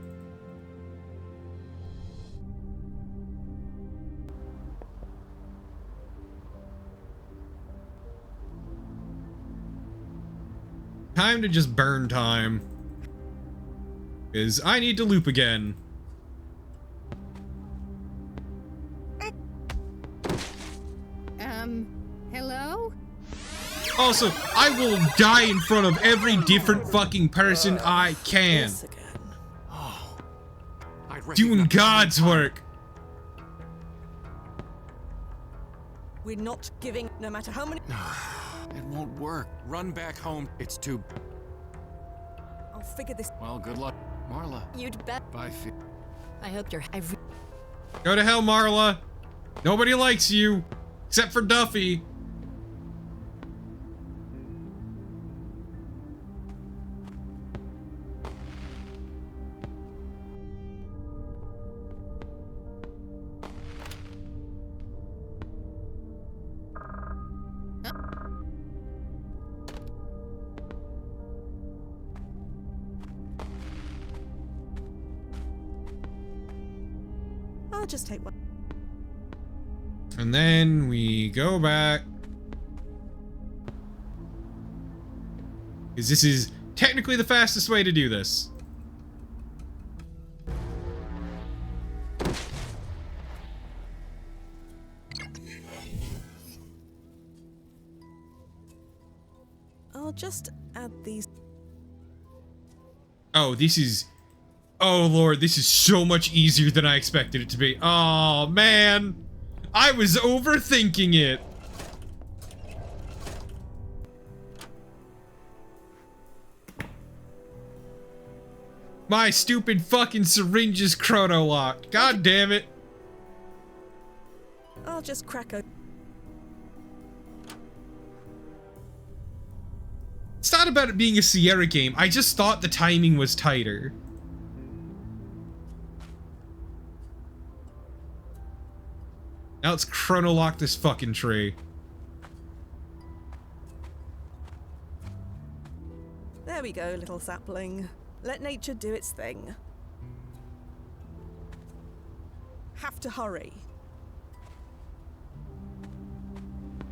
Time to just burn time. Because I need to loop again. Hello? Also, I will die in front of every different fucking person I can. This again. Oh, I'd Doing recognize- God's work. We're not giving, no matter how many. It won't work. Run back home. It's too. I'll figure this. Well, good luck, Marla. You'd bet. Bye. I hope you're. Go to hell, Marla. Nobody likes you. Except for Duffy. I'll just take one. And then we go back. Because this is technically the fastest way to do this. I'll just add these. Oh, this is... Oh, Lord, this is so much easier than I expected it to be. Oh, man. I was overthinking it. My stupid fucking syringe is chrono-locked. God damn it. I'll just crack open. It's not about it being a Sierra game. I just thought the timing was tighter. Now let's chrono-lock this fucking tree. There we go, little sapling. Let nature do its thing. Have to hurry.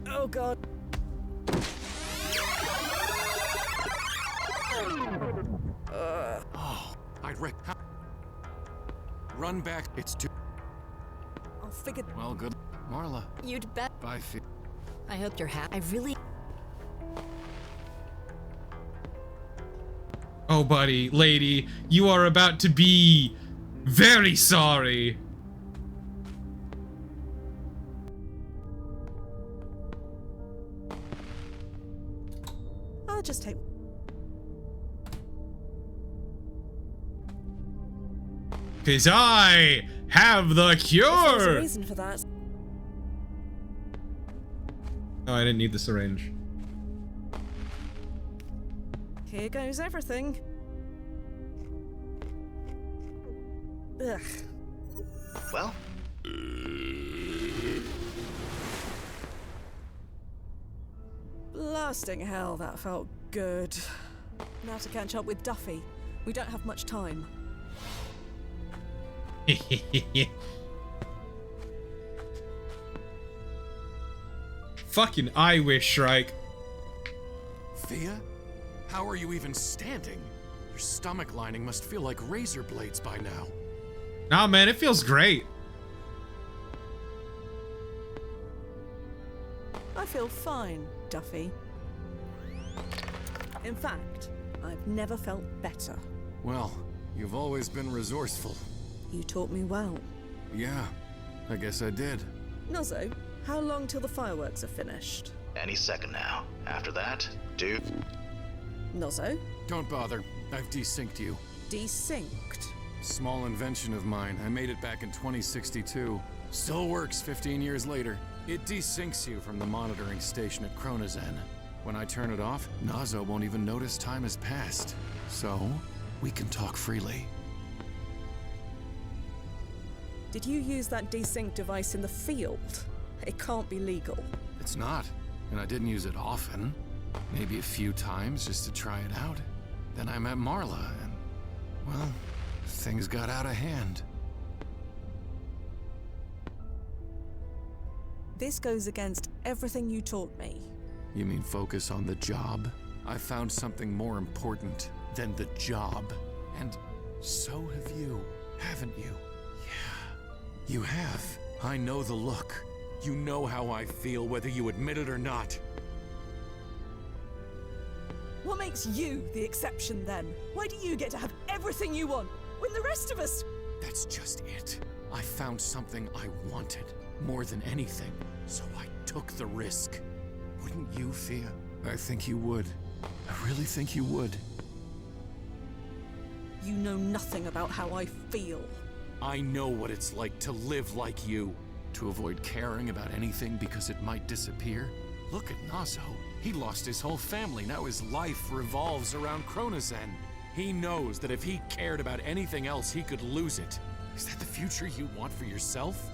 Oh god. Oh, I'd run back. It's too. I'll figure. Well, good. Marla. You'd bet. Bye, I hope you're happy. I really. Oh, buddy, lady, you are about to be very sorry. I'll just take. Cause I have the There's a cure! reason for that. Oh, I didn't need the syringe. Here goes everything. Ugh. Well, Blasting hell, that felt good. Now to catch up with Duffy. We don't have much time. Fucking I wish, Shrike. Fia? How are you even standing? Your stomach lining must feel like razor blades by now. Nah, man, it feels great. I feel fine, Duffy. In fact, I've never felt better. Well, you've always been resourceful. You taught me well. Yeah, I guess I did. Nozzo, how long till the fireworks are finished? any second now. After that, do... Nozzo? Don't bother. I've desynced you. Desynced? Small invention of mine. I made it back in 2062. Still works 15 years later. It desyncs you from the monitoring station at Chronozen. When I turn it off, Nozzo won't even notice time has passed. So, we can talk freely. Did you use that desync device in the field? It can't be legal. It's not, and I didn't use it often. Maybe a few times just to try it out. Then I met Marla, and, well, things got out of hand. This goes against everything you taught me. You mean focus on the job? I found something more important than the job. And so have you, haven't you? Yeah, you have. I know the look. You know how I feel, whether you admit it or not. What makes you the exception then? Why do you get to have everything you want when the rest of us... That's just it. I found something I wanted more than anything, so I took the risk. Wouldn't you, Fia? I think you would. I really think you would. You know nothing about how I feel. I know what it's like to live like you. To avoid caring about anything because it might disappear. Look at Nozzo. He lost his whole family. Now his life revolves around Chronozen. He knows that if he cared about anything else, he could lose it. Is that the future you want for yourself?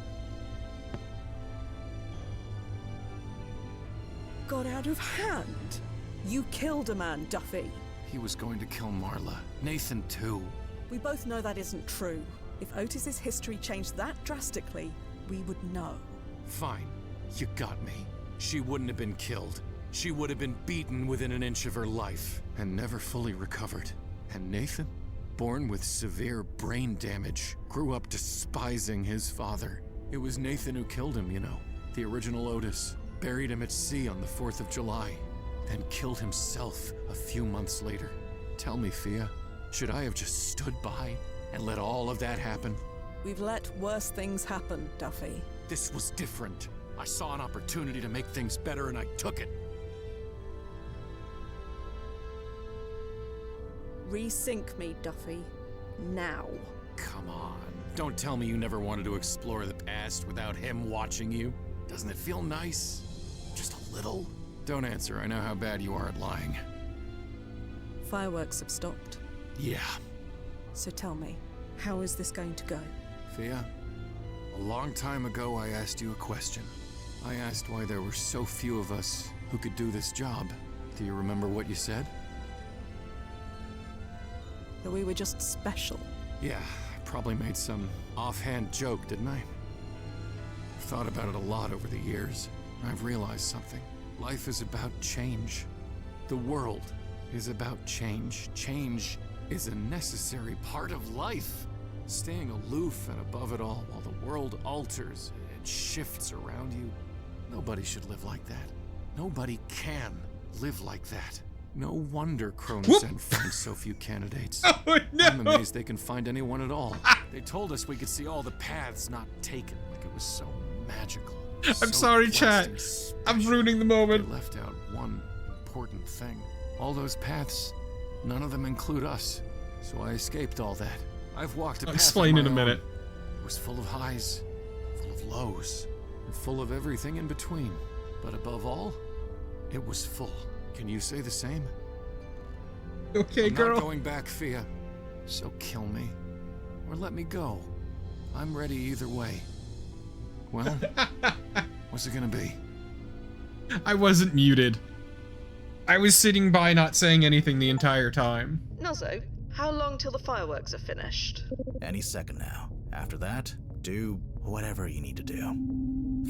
Got out of hand. You killed a man, Duffy. He was going to kill Marla. Nathan, too. We both know that isn't true. If Otis's history changed that drastically, we would know. Fine. You got me. She wouldn't have been killed. She would have been beaten within an inch of her life and never fully recovered. And Nathan, born with severe brain damage, grew up despising his father. It was Nathan who killed him, you know. The original Otis. Buried him at sea on the 4th of July. Then killed himself a few months later. Tell me, Fia, should I have just stood by and let all of that happen? We've let worse things happen, Duffy. This was different. I saw an opportunity to make things better and I took it. Resync me, Duffy. Now. Come on. Don't tell me you never wanted to explore the past without him watching you. Doesn't it feel nice? Just a little? Don't answer. I know how bad you are at lying. Fireworks have stopped. Yeah. So tell me, how is this going to go? Fia, a long time ago I asked you a question. I asked why there were so few of us who could do this job. Do you remember what you said? That we were just special. Yeah, I probably made some offhand joke, didn't I? I've thought about it a lot over the years. I've realized something. Life is about change. The world is about change. Change is a necessary part of life. Staying aloof and above it all while the world alters and shifts around you. Nobody should live like that. Nobody can live like that. No wonder Chronosen finds so few candidates. Oh, no. I'm amazed they can find anyone at all. They told us we could see all the paths not taken, like it was so magical. I'm sorry, chat. I'm ruining the moment. They left out one important thing. All those paths, none of them include us. So I escaped all that. I've walked a path I'll explain of in a my own. minute. It was full of highs, full of lows, and full of everything in between. But above all, it was full. Can you say the same? Okay, I'm girl. not going back, Fia. So kill me. Or let me go. I'm ready either way. Well, what's it gonna be? I wasn't muted. I was sitting by not saying anything the entire time. Nuzzo, how long till the fireworks are finished? Any second now. After that, do whatever you need to do.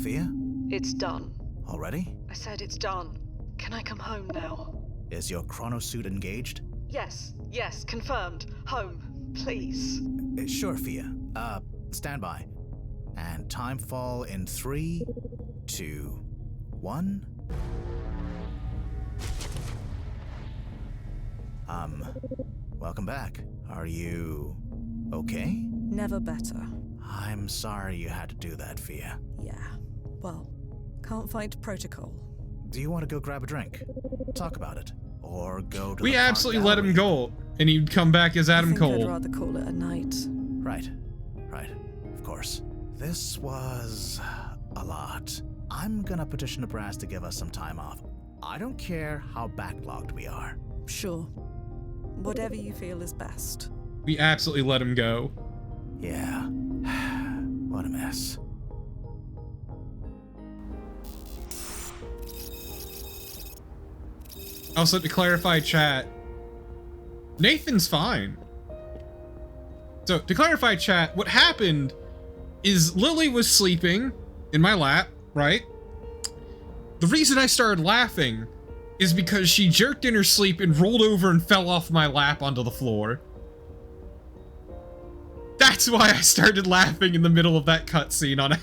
Fia? It's done. Already? I said it's done. Can I come home now? Is your chronosuit engaged? Yes, confirmed. Home, please. Sure, Fia. Stand by. And timefall in 3, 2, 1. Welcome back. Are you okay? Never better. I'm sorry you had to do that, Fia. Yeah. Well, can't find protocol. Do you want to go grab a drink? Talk about it. Or go to We the park absolutely let him gallery? go, and he'd come back as Adam I think Cole. I'd rather call it a night. Right. Of course. This was a lot. I'm gonna petition the brass to give us some time off. I don't care how backlogged we are. Sure. Whatever you feel is best. We absolutely let him go. Yeah. What a mess. Also, to clarify, chat, Nathan's fine. So, to clarify, chat, what happened is Lily was sleeping in my lap, right? The reason I started laughing is because she jerked in her sleep and rolled over and fell off my lap onto the floor. That's why I started laughing in the middle of that cutscene on it.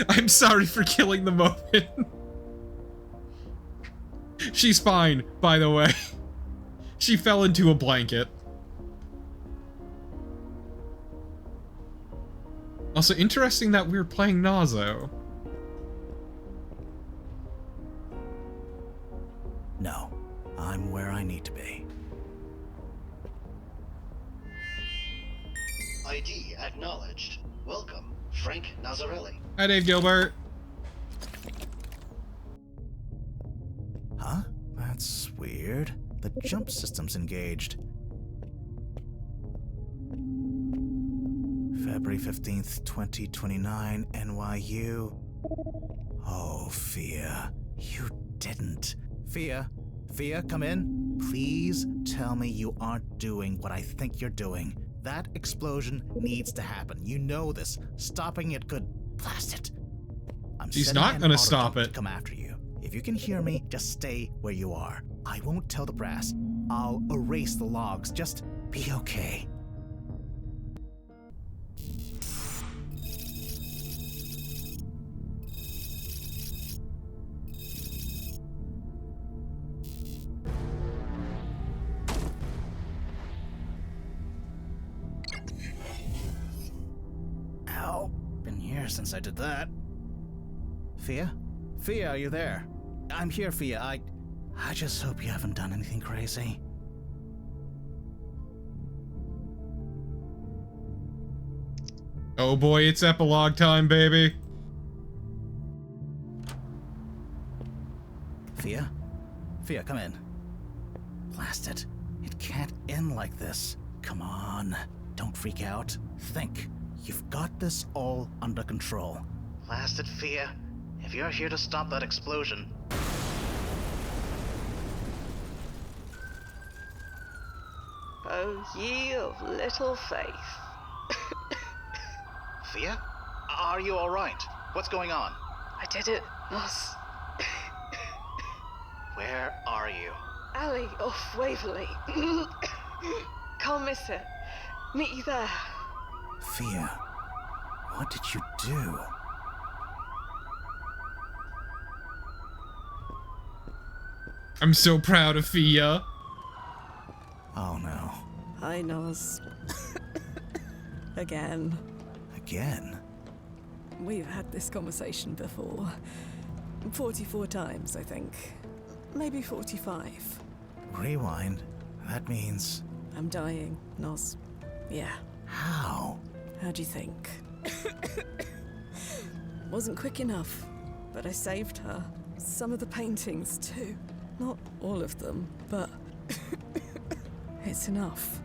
I'm sorry for killing the moment. She's fine, by the way. She fell into a blanket. Also, interesting that we were playing Nazo. No, I'm where I need to be. ID acknowledged. Welcome, Frank Nazarelli. Hi, Dave Gilbert. Huh? That's weird. The jump system's engaged. February 15th, 2029, NYU. Oh, Fia. You didn't. Fia, come in. Please tell me you aren't doing what I think you're doing. That explosion needs to happen. You know this. Stopping it could blast it. I'm She's setting not an gonna auto stop jump it. to come after you. If you can hear me, just stay where you are. I won't tell the brass. I'll erase the logs. Just be okay. Ow. Been years since I did that. Fia? Fia, are you there? I'm here, Fia. I just hope you haven't done anything crazy. Oh boy, it's epilogue time, baby. Fia? Fia, come in. Blast it. It can't end like this. Come on. Don't freak out. Think. You've got this all under control. Blast it, Fia. If you're here to stop that explosion... Oh, ye of little faith. Fia? Are you alright? What's going on? I did it, Moss. Where are you? Alley off Waverley. Can't miss it. Meet you there. Fia, what did you do? I'm so proud of Fia. Oh no. Hi, Nos. Again. Again? We've had this conversation before. 44 times, I think. Maybe 45. Rewind? That means... I'm dying, Nos. Yeah. How? How do you think? Wasn't quick enough, but I saved her. Some of the paintings, too. Not all of them, but... it's enough.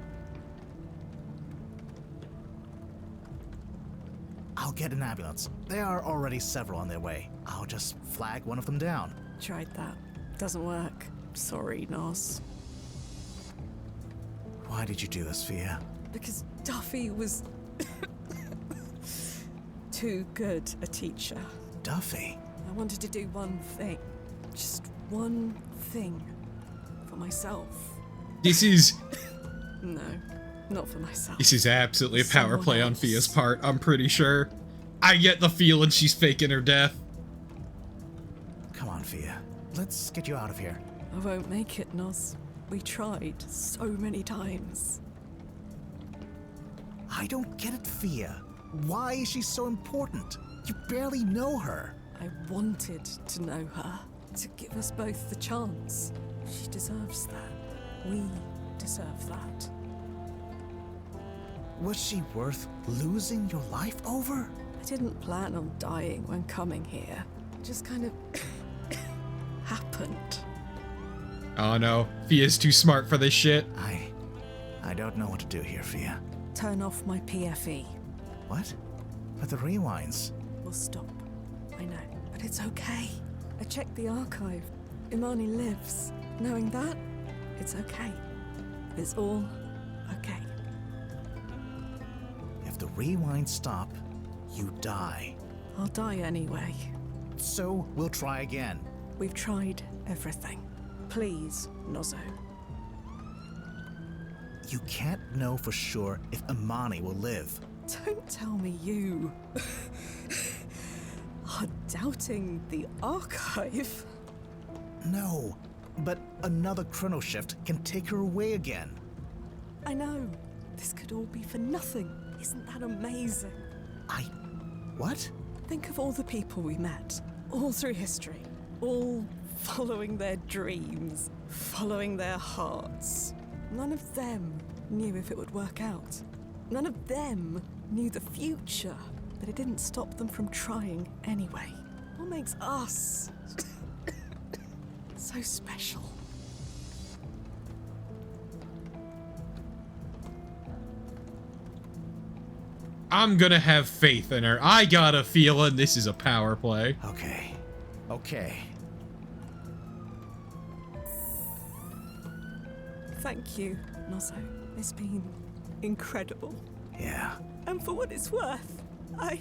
I'll get an ambulance. There are already several on their way. I'll just flag one of them down. Tried that. Doesn't work. Sorry, Nos. Why did you do this, Fia? Because Duffy was... too good a teacher. Duffy? I wanted to do one thing. Just one thing. For myself. This is No, not for myself. absolutely a power Someone play on else. Fia's part, I'm pretty sure. I get the feeling she's faking her death. Come on, Fia. Let's get you out of here. I won't make it, Nos. We tried so many times. I don't get it, Fia. Why is she so important? You barely know her. I wanted to know her. To give us both the chance. She deserves that. We deserve that. Was she worth losing your life over? I didn't plan on dying when coming here. It just kind of happened. Oh no, Fia's too smart for this shit. I don't know what to do here, Fia. Turn off my PFE. What? But the rewinds. We'll stop. I know, but it's okay. I checked the archive. Imani lives. Knowing that, it's okay. It's all okay. If the rewinds stop, you die. I'll die anyway. So we'll try again. We've tried everything. Please, Nozzo. You can't know for sure if Imani will live. Don't tell me you are doubting the archive. No, but another chrono shift can take her away again. I know. This could all be for nothing. Isn't that amazing? What? Think of all the people we met, all through history, all following their dreams, following their hearts. None of them knew if it would work out. None of them knew the future, but it didn't stop them from trying anyway. What makes us so special? I'm gonna have faith in her. I got a feeling this is a power play. Okay. Thank you, Nozzo. It's been incredible. Yeah. And for what it's worth, I...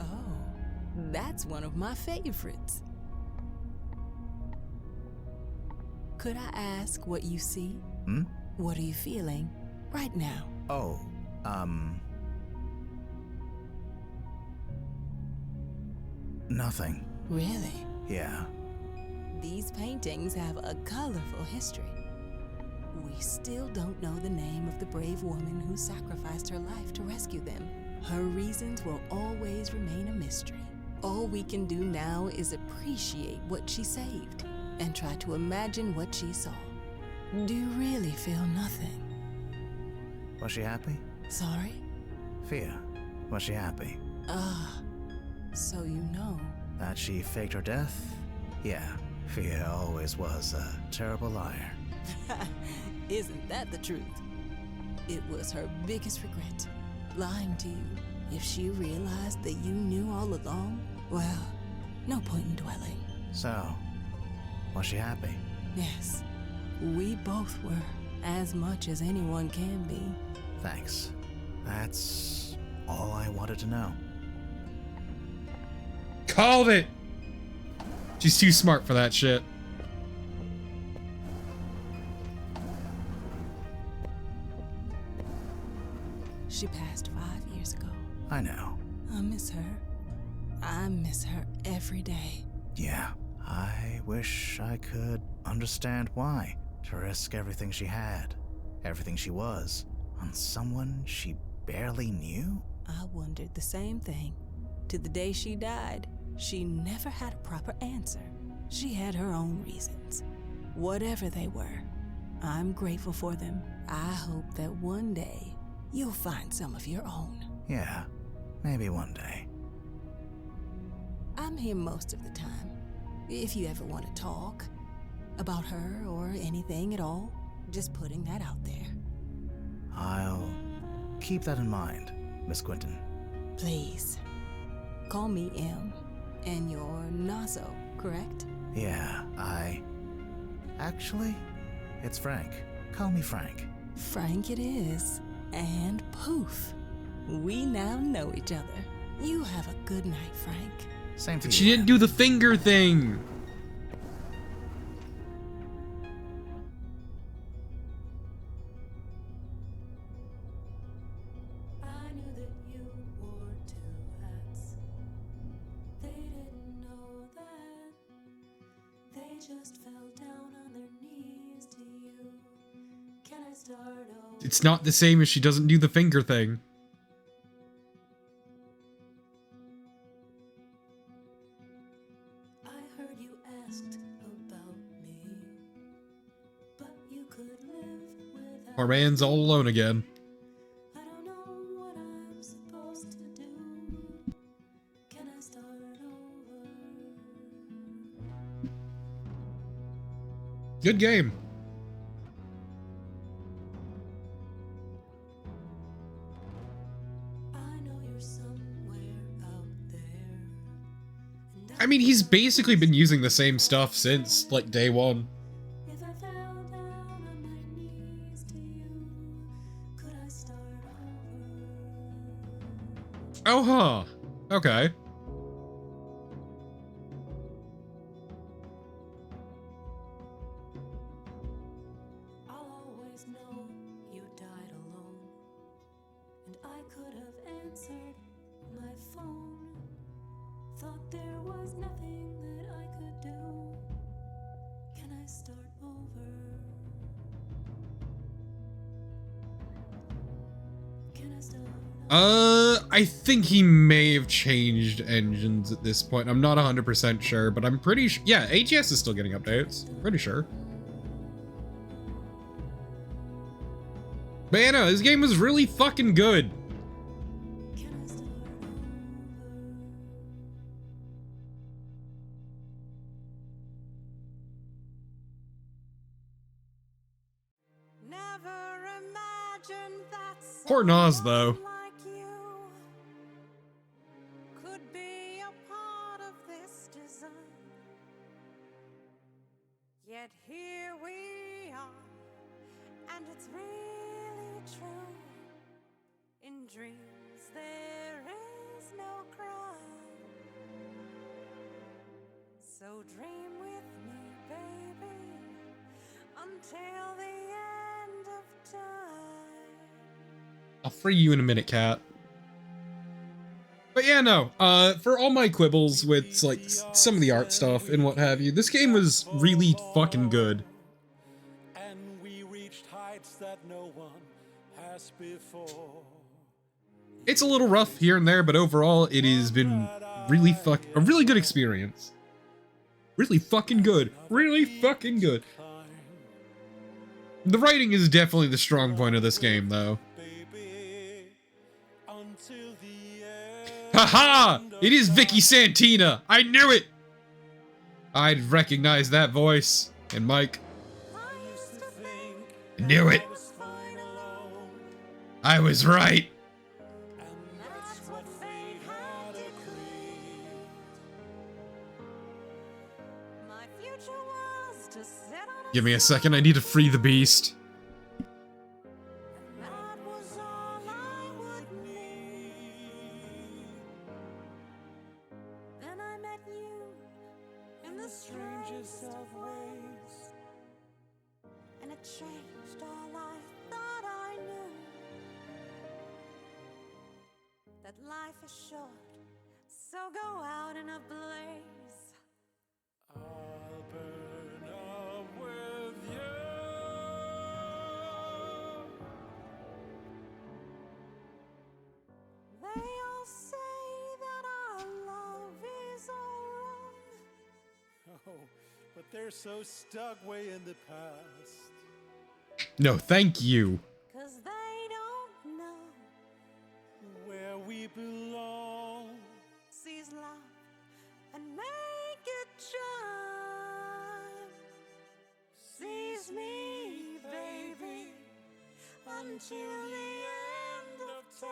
Oh, that's one of my favorites. Could I ask what you see? Hmm? What are you feeling right now? Oh, nothing. Really? Yeah. These paintings have a colorful history. We still don't know the name of the brave woman who sacrificed her life to rescue them. Her reasons will always remain a mystery. All we can do now is appreciate what she saved and try to imagine what she saw. Do you really feel nothing? Was she happy? Sorry? Fia, was she happy? So you know. That she faked her death? Yeah, Fia always was a terrible liar. Isn't that the truth? It was her biggest regret, lying to you. If she realized that you knew all along, well, no point in dwelling. So, was she happy? Yes, we both were, as much as anyone can be. Thanks. That's all I wanted to know. Called it! She's too smart for that shit. She passed 5 years ago. I know. I miss her. I miss her every day. Yeah, I wish I could understand why. To risk everything she had, everything she was, on someone she barely knew? I wondered the same thing. To the day she died, she never had a proper answer. She had her own reasons. Whatever they were, I'm grateful for them. I hope that one day you'll find some of your own. Yeah, maybe one day. I'm here most of the time. If you ever want to talk about her or anything at all, just putting that out there. I'll keep that in mind, Miss Quinton. Please. Call me M. And you're Naso, correct? Yeah, Actually, it's Frank. Call me Frank. Frank it is. And poof. We now know each other. You have a good night, Frank. Same to But you. she didn't do the finger thing. I knew that you wore two hats. They didn't know that. They just fell down on their knees to you. Can I start over? It's not the same as she doesn't do the finger thing. I heard you asked about me, but you could live without. Our man's all alone again. I don't know what I'm supposed to do. Can I start over? Good game. I know you're somewhere out there. And I mean, he's basically been using the same stuff since, like, day one. if I fell down on my knees to you, could I start over? Oh, huh. Okay. I'll always know you died alone, and I could have answered my phone. Thought there was nothing that I could do. Can I start over? Can I start over? I think he may have changed engines at this point. I'm not 100% sure, but I'm pretty sure. Yeah, AGS is still getting updates. Pretty sure. But yeah, no, this game was really fucking good. Can I start over? Poor Nas, though. Like you could be a part of this design. Yet here we are, and it's really true. In dreams there is no crime. So dream with me, baby, until the end of time. I'll free you in a minute, cat. But yeah, no, for all my quibbles with, like, some of the art stuff and what have you, this game was really fucking good. And we reached heights that no one has before. It's a little rough here and there, but overall, it has been really a really good experience. Really fucking good. Really fucking good. The writing is definitely the strong point of this game, though. Haha! It is Vicky Santina! I knew it! I'd recognize that voice. And Mike. I knew it! I was right! Give me a second, I need to free the beast. Then I met you in the strangest of ways, and it changed all I thought I knew. That life is short, so go out in a blaze. I'll burn up with you. They all say that our love is all wrong. Oh, but they're so stuck way in the past. No, thank you. 'Cause they don't know Where we belong. seize love and make it shine. Seize me, baby, until the end of time.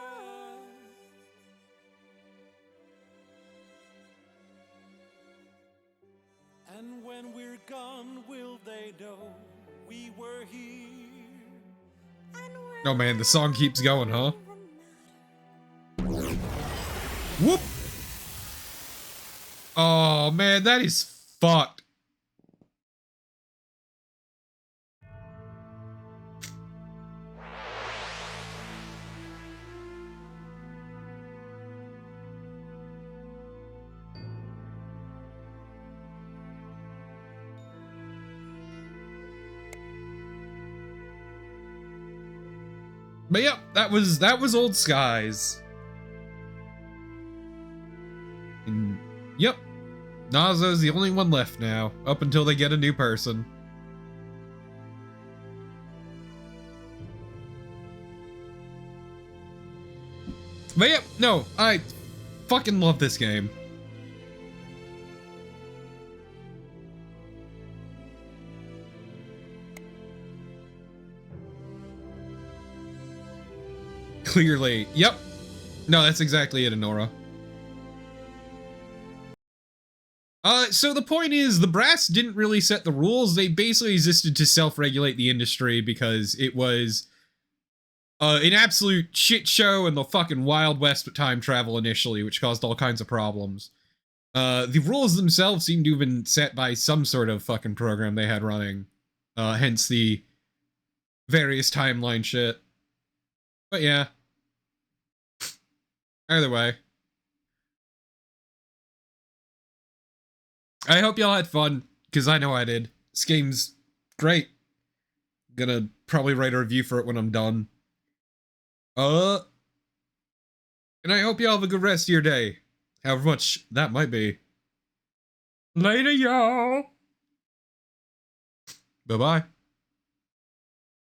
And when we're gone, will they know we were here? Oh man, the song keeps going, huh? Whoop! Oh man, that is fucked. But yep, that was Old Skies. And yep, Nazo's the only one left now, up until they get a new person. But yep, no, I fucking love this game. Clearly. Yep. No, that's exactly it, Honora. So the point is, the brass didn't really set the rules. They basically existed to self-regulate the industry because it was an absolute shit show in the fucking Wild West with time travel initially, which caused all kinds of problems. The rules themselves seem to have been set by some sort of fucking program they had running. Hence the various timeline shit. But yeah. Either way. I hope y'all had fun, because I know I did. This game's great. Gonna probably write a review for it when I'm done. And I hope y'all have a good rest of your day. However much that might be. Later, y'all! Bye-bye.